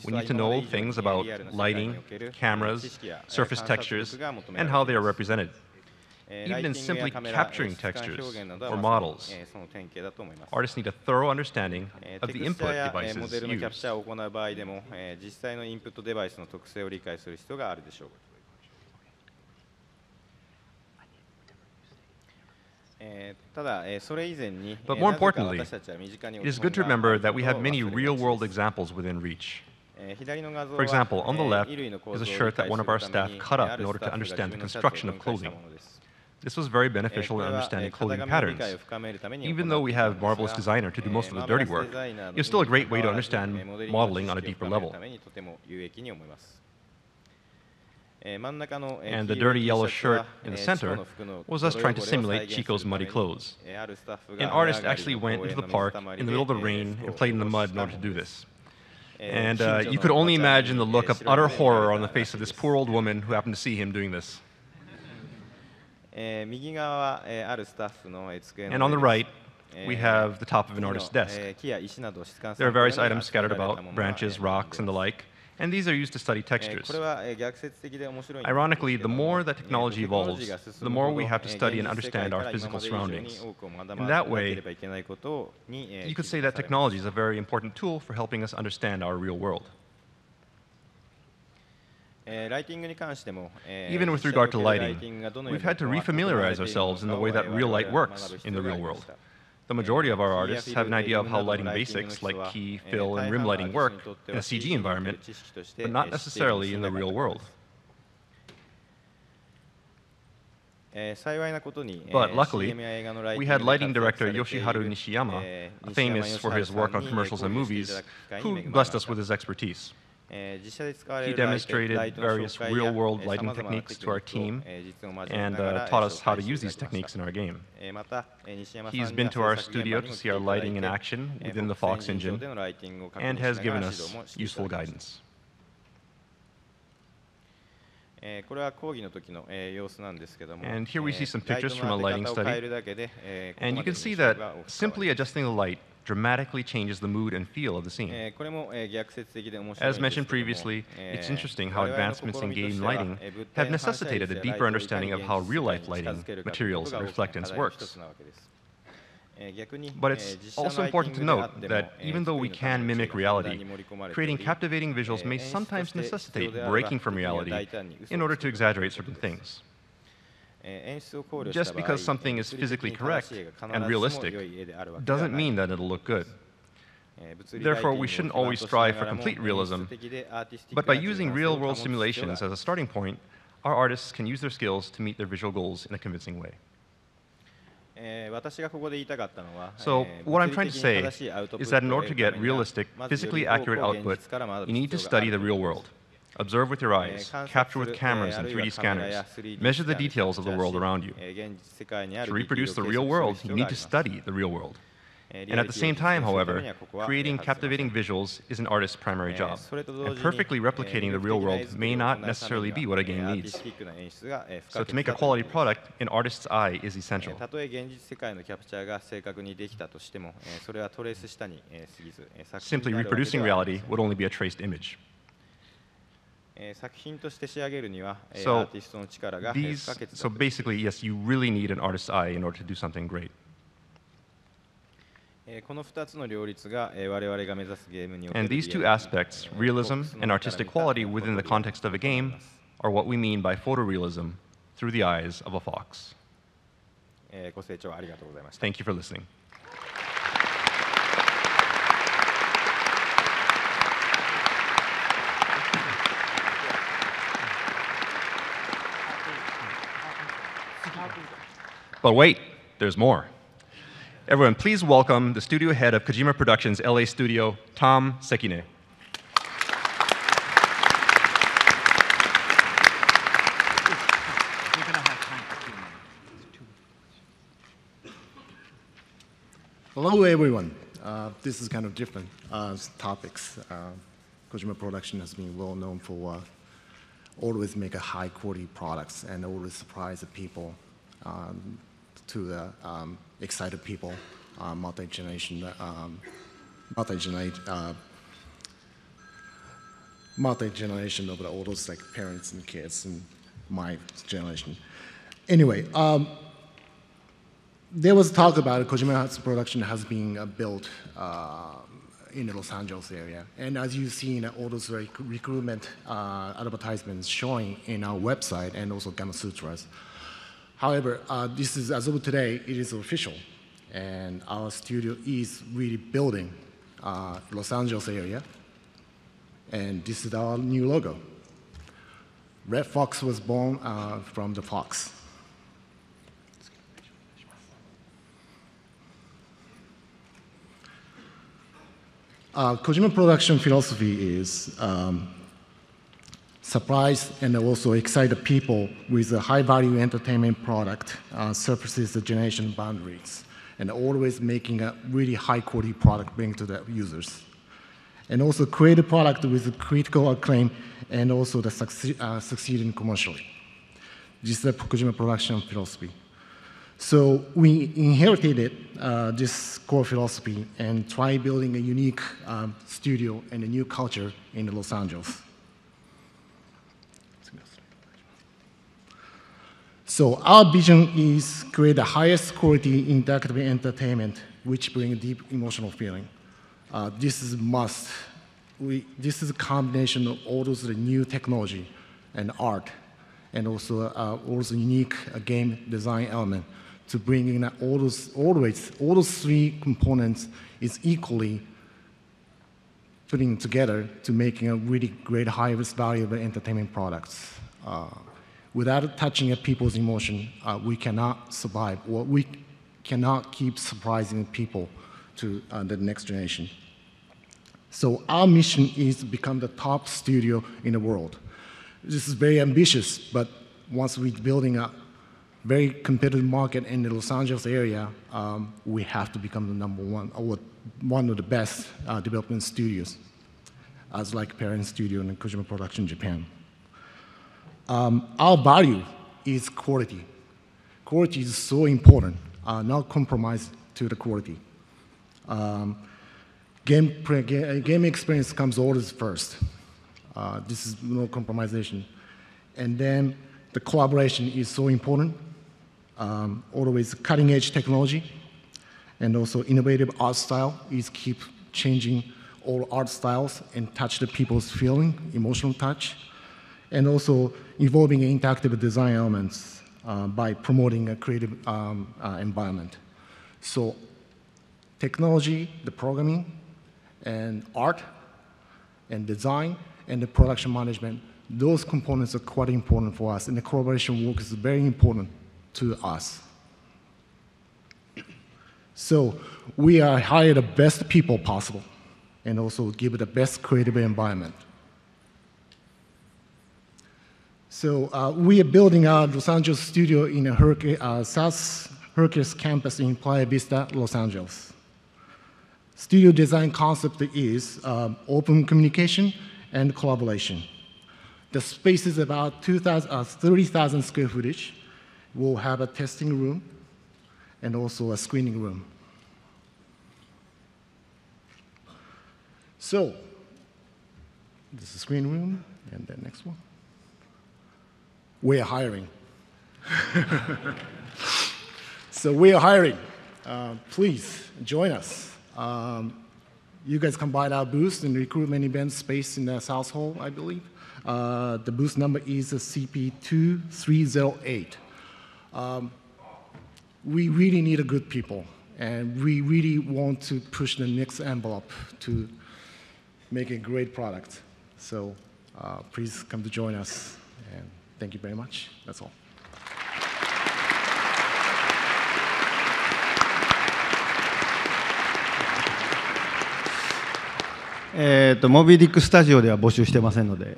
S2: We need to know things about lighting, cameras, surface textures, and how they are represented. Even in simply capturing textures or models, artists need a thorough understanding of the input devices used. But more importantly, it is good to remember that we have many real-world examples within reach. For example, on the left is a shirt that one of our staff cut up in order to understand the construction of clothing. This was very beneficial in understanding clothing patterns. Even though we have marvelous designer to do most of the dirty work, it's still a great way to understand modeling on a deeper level. And the dirty yellow shirt in the center was us trying to simulate Chico's muddy clothes. An artist actually went into the park in the middle of the rain and played in the mud in order to do this. And you could only imagine the look of utter horror on the face of this poor old woman who happened to see him doing this. And on the right, we have the top of an artist's desk. There are various items scattered about, branches, rocks, and the like, and these are used to study textures. Ironically, the more that technology evolves, the more we have to study and understand our physical surroundings. In that way, you could say that technology is a very important tool for helping us understand our real world. Even with regard to lighting, we've had to refamiliarize ourselves in the way that real light works in the real world. The majority of our artists have an idea of how lighting basics like key, fill, and rim lighting work in a CG environment, but not necessarily in the real world. But luckily, we had lighting director Yoshiharu Nishiyama, famous for his work on commercials and movies, who blessed us with his expertise. He demonstrated various real-world lighting techniques to our team and taught us how to use these techniques in our game. He's been to our studio to see our lighting in action within the Fox engine and has given us useful guidance. And here we see some pictures from a lighting study. And you can see that simply adjusting the light dramatically changes the mood and feel of the scene. As mentioned previously, it's interesting how advancements in game lighting have necessitated a deeper understanding of how real-life lighting, materials, and reflectance works. But it's also important to note that even though we can mimic reality, creating captivating visuals may sometimes necessitate breaking from reality in order to exaggerate certain things. Just because something is physically correct and realistic doesn't mean that it'll look good. Therefore, we shouldn't always strive for complete realism, but by using real-world simulations as a starting point, our artists can use their skills to meet their visual goals in a convincing way. So, what I'm trying to say is that in order to get realistic, physically accurate output, you need to study the real world. Observe with your eyes, capture with cameras and 3D scanners, measure the details of the world around you. To reproduce the real world, you need to study the real world. And at the same time, however, creating captivating visuals is an artist's primary job. And perfectly replicating the real world may not necessarily be what a game needs. So to make a quality product, an artist's eye is essential. Simply reproducing reality would only be a traced image. So basically, yes, you really need an artist's eye in order to do something great. And these two aspects, realism and artistic quality within the context of a game, are what we mean by photorealism through the eyes of a fox. Thank you for listening. But wait, there's more. Everyone, please welcome the studio head of Kojima Productions LA studio, Tom Sekine.
S11: Hello, everyone. This is kind of different topics. Kojima Production has been well known for always make a high quality products and always surprise the people, to the excited people, multi-generation, multi-generation of all those like parents and kids and my generation. Anyway. There was talk about Kojima Production has been built in the Los Angeles area. And as you've seen, all those recruitment advertisements showing in our website and also Gamma Sutras. However, this is, as of today, it is official. And our studio is really building Los Angeles area. And this is our new logo. Red Fox was born from the fox. Kojima Production philosophy is surprise and also excite the people with a high-value entertainment product, surpasses the generation boundaries, and always making a really high-quality product bring to the users. And also create a product with critical acclaim and also the succeeding commercially. This is the Kojima Production philosophy. So we inherited this core philosophy and try building a unique studio and a new culture in Los Angeles. So our vision is create the highest quality interactive entertainment which bring a deep emotional feeling. This is a must. This is a combination of all those new technology and art and also unique game design element to bring in all those three components is equally putting together to making a really great, highest valuable entertainment products. Without touching people's emotion, we cannot survive, or we cannot keep surprising people to the next generation. So our mission is to become the top studio in the world. This is very ambitious, but once we're building a very competitive market in the Los Angeles area, we have to become the number one, or one of the best development studios, as like parent studio in Kojima Production Japan. Our value is quality. Quality is so important, not compromise to the quality. Game experience comes always first. This is no compromisation. And then the collaboration is so important. Always cutting edge technology and also innovative art style is keep changing all art styles and touch the people's feeling, emotional touch, and also evolving interactive design elements by promoting a creative environment. So technology, the programming, and art, and design, and the production management, those components are quite important for us, and the collaboration work is very important to us. So we are hire the best people possible and also give it the best creative environment. So we are building our Los Angeles studio in a South Hercules campus in Playa Vista, Los Angeles. Studio design concept is open communication and collaboration. The space is about 30,000 square footage. We'll have a testing room and also a screening room. So, this is the screening room, and the next one. We are hiring. So we are hiring. Please join us. You guys can buy our booth in the recruitment event space in the South Hall, I believe. The booth number is CP2308. We really need a good people, and we really want to push the next envelope to make a great product. So please come to join us, and thank you very much. That's all.
S1: モビディックスタジオでは募集してませんので。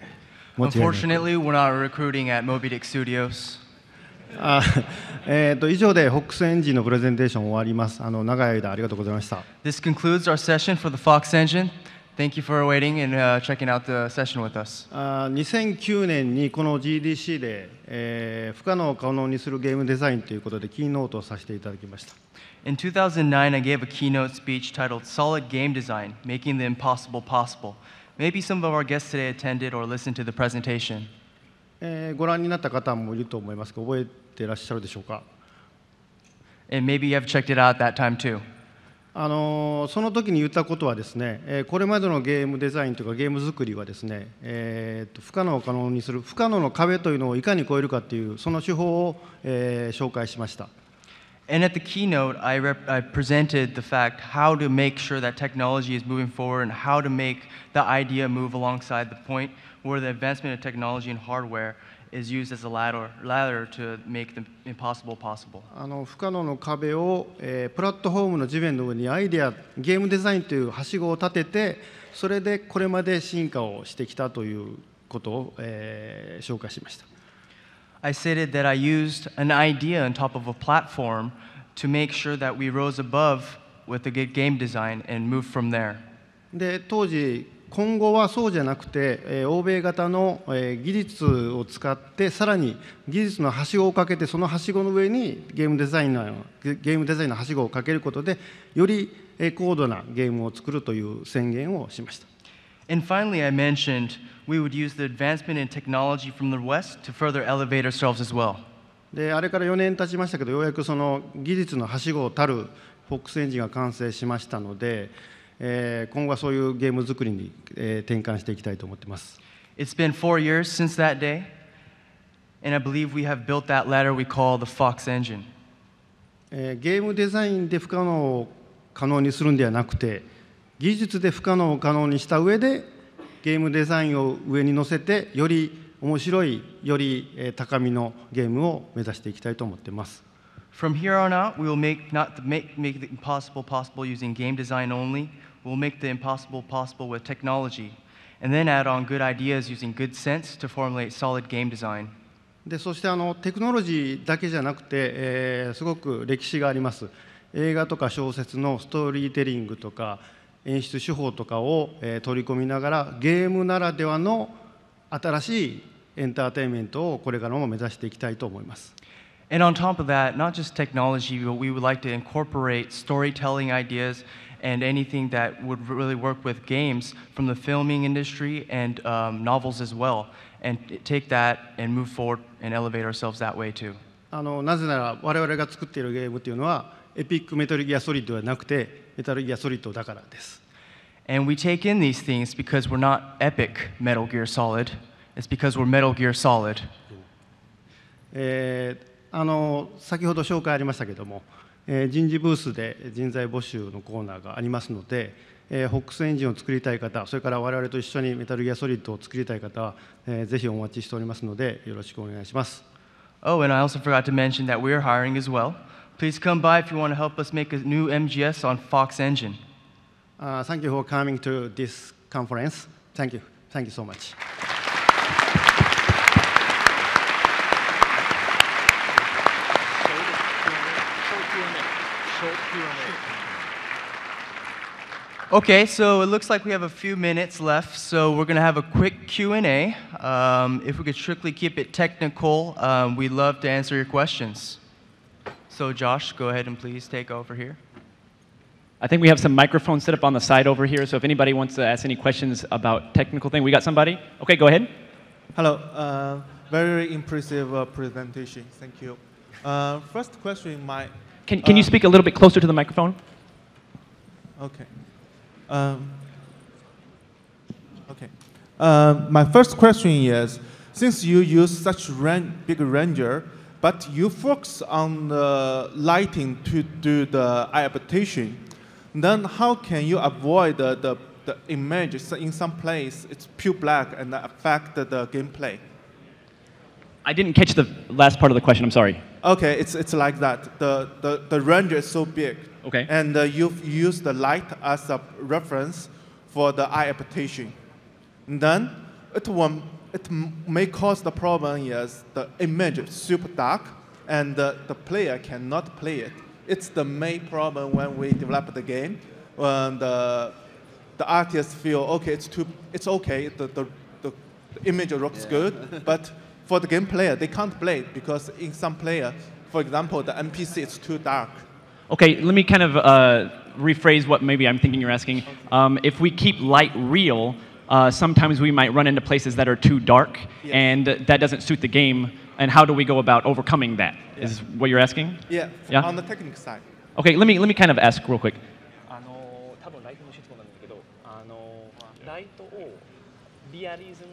S7: Unfortunately, we're not recruiting at Moby Dick Studios.
S1: 以上で FOX エンジンのプレゼンテーション終わります。長い間ありがとうございました。
S7: This concludes our session for the Fox Engine. Thank you for waiting and checking out the session with us.
S1: 2009年にこの GDC で、不可能を可能にするゲームデザインということでキーノートをさせていただきました。
S7: In 2009, I gave a keynote speech titled Solid Game Design, Making the Impossible Possible. Maybe some of our guests today attended or listened to the presentation.
S1: ご覧になった方もいると思いますが、覚えていらっしゃるでしょうか。
S7: And maybe you have checked it out that time too.
S1: その時に言ったことはですね、これまでのゲームデザインというかゲーム作りはですね、不可能を可能にする不可能の壁というのをいかに超えるかというその手法を、紹介しました。
S7: And at the keynote, I presented the fact how to make sure that technology is moving forward and how to make the idea move alongside the point where the advancement of technology and hardware is used as a ladder to make the impossible possible.
S1: 不可能の壁を、プラットフォームの地面の上にアイデア、ゲームデザインというはしごを立てて、それでこれまで進化をしてきたということを、紹介しました。
S7: I stated that I used an idea on top of a platform to make sure that we rose above with a good game design and moved from there.
S1: で、当時今後はそうじゃなくて、欧米型の、技術を使ってさらに技術のはしごをかけてそのはしごの上にゲームデザインのはしごをかけることでより高度なゲームを作るという宣言をしました。
S7: And finally, I mentioned we would use the advancement in technology from the West to further elevate ourselves as well.
S1: で、あれから4年経ちましたけど、ようやくその技術のはしごをたる FOX エンジンが完成しましたので、今後はそういうゲーム作りに、転換していきたいと思っています。
S7: It's been 4 years since that day, and I believe we have built that ladder we call the Fox Engine.
S1: ゲームデザインで不可能を可能にするんではなくて、技術で不可能を可能にした上でゲームデザインを上に乗せてより面白いより高みのゲームを目指していきたいと思っています。
S7: From here on out, we will make the impossible possible using game design only. We'll make the impossible possible with technology, and then add on good ideas using good sense to formulate solid game design.
S1: で、そしてテクノロジーだけじゃなくて、すごく歴史があります。映画とか小説のストーリーテリングとか演出手法とかを、取り込みながらゲームならではの新しいエンターテインメントをこれからも目指していきたいと思います。
S7: And on top of that, not just technology, but we would like to incorporate storytelling ideas and anything that would really work with games from the filming industry and novels as well, and take that and move forward and elevate ourselves that way too.
S1: なぜなら我々が作っているゲームというのはエピックメタルギアソリッドではなくてメタルギアソリッドだからです。
S7: And we take in these things because we're not epic Metal Gear Solid. It's because we're Metal Gear Solid.
S1: 先ほど紹介ありましたけども、人事ブースで人材募集のコーナーがありますので、FOX エンジンを作りたい方、それから我々と一緒にメタルギアソリッドを作りたい方は、ぜひお待ちしておりますのでよろしくお願いします。
S7: Oh, and I also forgot to mention that we're hiring as well. Please come by if you want to help us make a new MGS on Fox Engine.
S1: Thank you for coming to this conference. Thank you. Thank you so much.
S7: Okay, so it looks like we have a few minutes left, so we're going to have a quick Q&A. If we could strictly keep it technical, we'd love to answer your questions. So Josh, go ahead and please take over here.
S9: I think we have some microphones set up on the side over here, so if anybody wants to ask any questions about technical thing, we got somebody? Okay, go ahead.
S12: Hello. Very impressive presentation. Thank you. First question,
S9: Can you speak a little bit closer to the microphone?
S12: Okay. My first question is, since you use such big ranger, but you focus on the lighting to do the adaptation, then how can you avoid the image in some place it's pure black and affect the gameplay?
S9: I didn't catch the last part of the question. I'm sorry.
S12: Okay, it's like that. The ranger is so big.
S9: Okay.
S12: And you've used the light as a reference for the eye adaptation. And then it may cause the problem is the image is super dark and the player cannot play it. It's the main problem when we develop the game. When the artists feel, okay, it's okay, the image looks good, but for the game player, they can't play it because in some player, for example, the NPC is too dark.
S9: Okay, let me kind of rephrase what maybe I'm thinking you're asking. If we keep light real, sometimes we might run into places that are too dark,
S12: yes.
S9: and that doesn't suit the game. And how do we go about overcoming that?
S12: Yeah.
S9: Is what you're asking?
S12: Yeah,
S9: yeah?
S12: On the technical side.
S9: Okay, let me kind of ask real quick.
S13: 多分ライトの質問なんですけど、ライトをリアリテ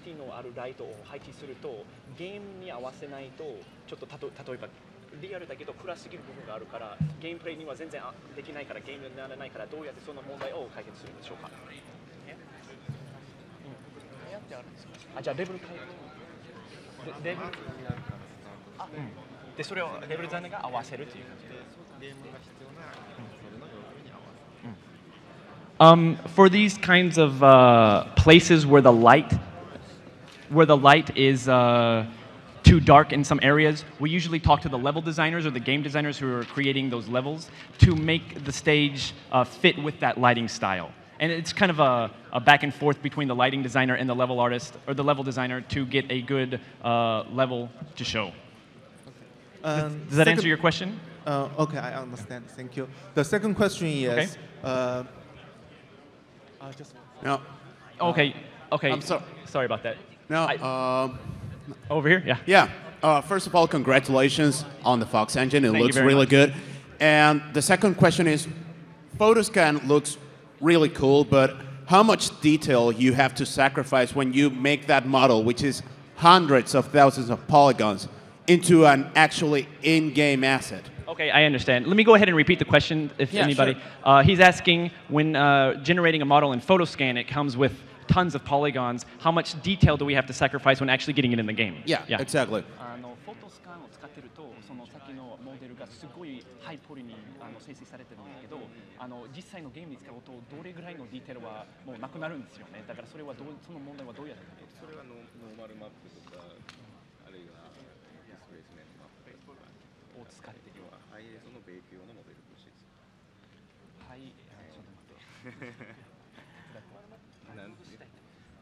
S13: ィのあるライトを配置するとゲームに合わせないとちょっと例えばリアルだけど暗すぎる部分があるからゲームプレイには全然できないからゲームにならないからどうやってその問題を解決するんでしょうか。じゃあレベル変える。レベルでそれをレベルデザイナーが合わせるという感じで。ゲームが必要ならそれの要領に合わせる。
S9: For these kinds of places where the light is too dark in some areas, we usually talk to the level designers or the game designers who are creating those levels to make the stage fit with that lighting style. And it's kind of a back and forth between the lighting designer and the level artist or the level designer to get a good level to show. Does that answer your question?
S12: Okay, I understand. Thank you. The second question is.
S9: Okay.
S5: No.
S9: Okay. Okay.
S5: I'm sorry.
S9: Sorry about that.
S5: No.
S9: Over here. Yeah.
S5: Yeah. First of all, congratulations on the Fox engine. It
S9: Thank
S5: looks
S9: you very
S5: really
S9: much.
S5: good. And the second question is, Photoscan looks really cool, but how much detail you have to sacrifice when you make that model, which is hundreds of thousands of polygons, into an actually in-game asset?
S9: Okay, I understand. Let me go ahead and repeat the question if anybody.
S5: Sure.
S9: He's asking, when generating a model in Photoscan, it comes with tons of polygons. How much detail do we have to sacrifice when actually getting it in the game?
S5: Yeah. Exactly.
S13: フォトスカンを使ってるとその先のモデルがすごいハイポリに生成されてるんだけど実際のゲームに使うとどれぐらいのディテールはもうなくなるんですよね。だからそれはその問題はどうやって解決する？それはノーマルマップとかあるいはディスプレイスメントマップを使ってる。ハイエゾのベイク用のモデルとして使う。はい、ちょっと待って。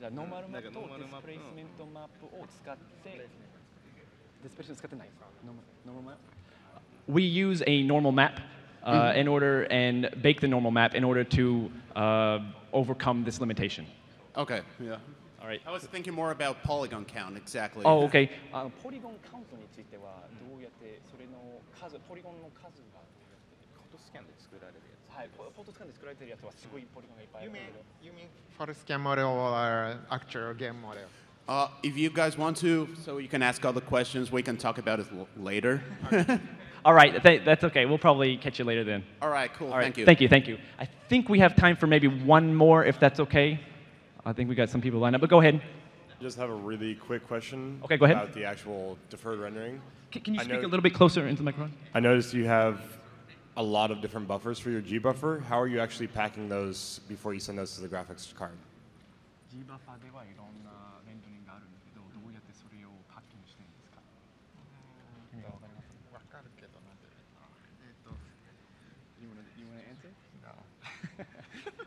S13: ノーマルマップとディスプレイスメントマップを使ってディスプレイス使ってないですか？ノーマルマップ。
S9: We use a normal map in order and bake the normal map in order to overcome this limitation.
S5: Okay. Yeah.
S9: All right.
S5: I was thinking more about polygon count, exactly.
S9: Oh, okay.
S13: ポリゴンカウントについてはどうやってそれの数ポリゴンの数がフォトスキャンで作られるやつ。はい。フォトスキャンで作られてるやつはすごいポリゴンがいっぱいあるけど。
S14: You mean Photoscan model or actual game model?
S5: If you guys want to, so you can ask other questions, we can talk about it later.
S9: All right, that's okay. We'll probably catch you later then.
S5: All right, cool.
S9: All right,
S5: thank you.
S9: Thank you, thank you. I think we have time for maybe one more, if that's okay. I think we got some people lined up, but go ahead.
S15: I just have a really quick question
S9: Okay, go ahead.
S15: about the actual deferred rendering.
S9: Can you speak a little bit closer into the microphone?
S15: I noticed you have a lot of different buffers for your G buffer. How are you actually packing those before you send those to the graphics card?
S13: G buffer ではいろんなレンダリングがあるんだけど、どうやってそれをパッキングしてるんですか？わかります？わかるけどなんでYou wanna answer?
S15: No.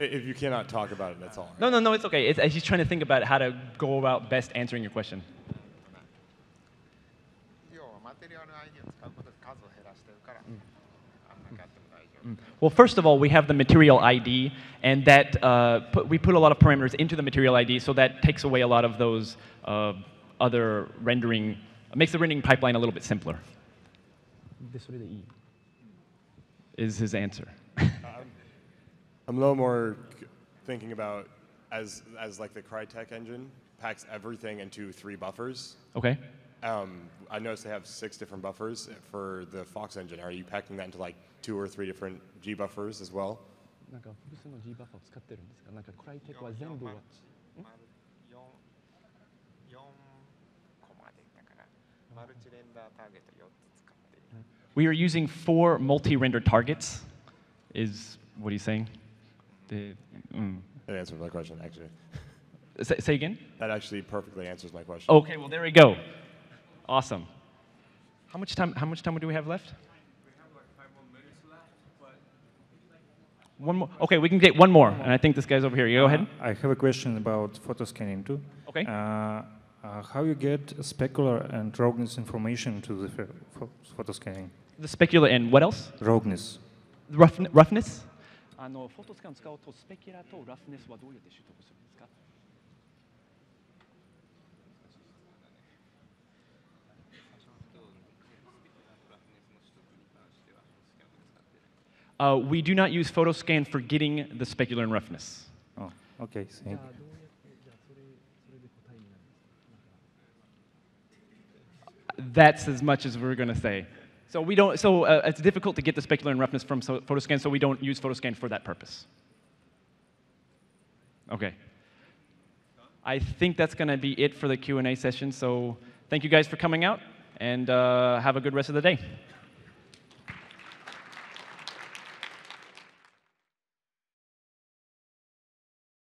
S15: If you cannot talk about it, that's all.
S9: No, it's okay. He's trying to think about how to go about best answering your question. Well, first of all, we have the material ID, and that we put a lot of parameters into the material ID, so that takes away a lot of those other rendering, makes the rendering pipeline a little bit simpler. Is his answer.
S15: I'm a little more thinking about as like the Crytek engine packs everything into 3 buffers.
S9: Okay.
S15: I noticed they have 6 different buffers for the Fox engine. Are you packing that into like 2 or 3 different G buffers as well?
S13: なんか複数の G バッファーを使ってるんですか？なんかクライテクは全部は4コマでだからマルチレンダーターゲット4つ使っている。
S9: We are using 4 multi-render targets, is what he's saying.
S15: That answers my question, actually.
S9: Say again?
S15: That actually perfectly answers my question.
S9: Okay, well, there we go. Awesome. How much time do we have left?
S16: We have like 5 more minutes left, but
S9: one more. Okay, we can get one more, and I think this guy's over here. You go ahead.
S17: I have a question about photo scanning too.
S9: Okay.
S17: How you get specular and roughness information to the photo scanning?
S9: The specular and what else?
S17: Roughness.
S9: Roughness?
S13: フォトスキャンを使うとスペキュラとラフネスはどうやって習得するんですか?
S9: We do not use photo scan for getting the specular and roughness.
S17: Oh, okay. Thank you.
S9: That's as much as we're going to say. So we don't. So it's difficult to get the specular and roughness from photoscan, so we don't use photoscan for that purpose. Okay. I think that's going to be it for the Q&A session. So thank you guys for coming out, and have a good rest of the day.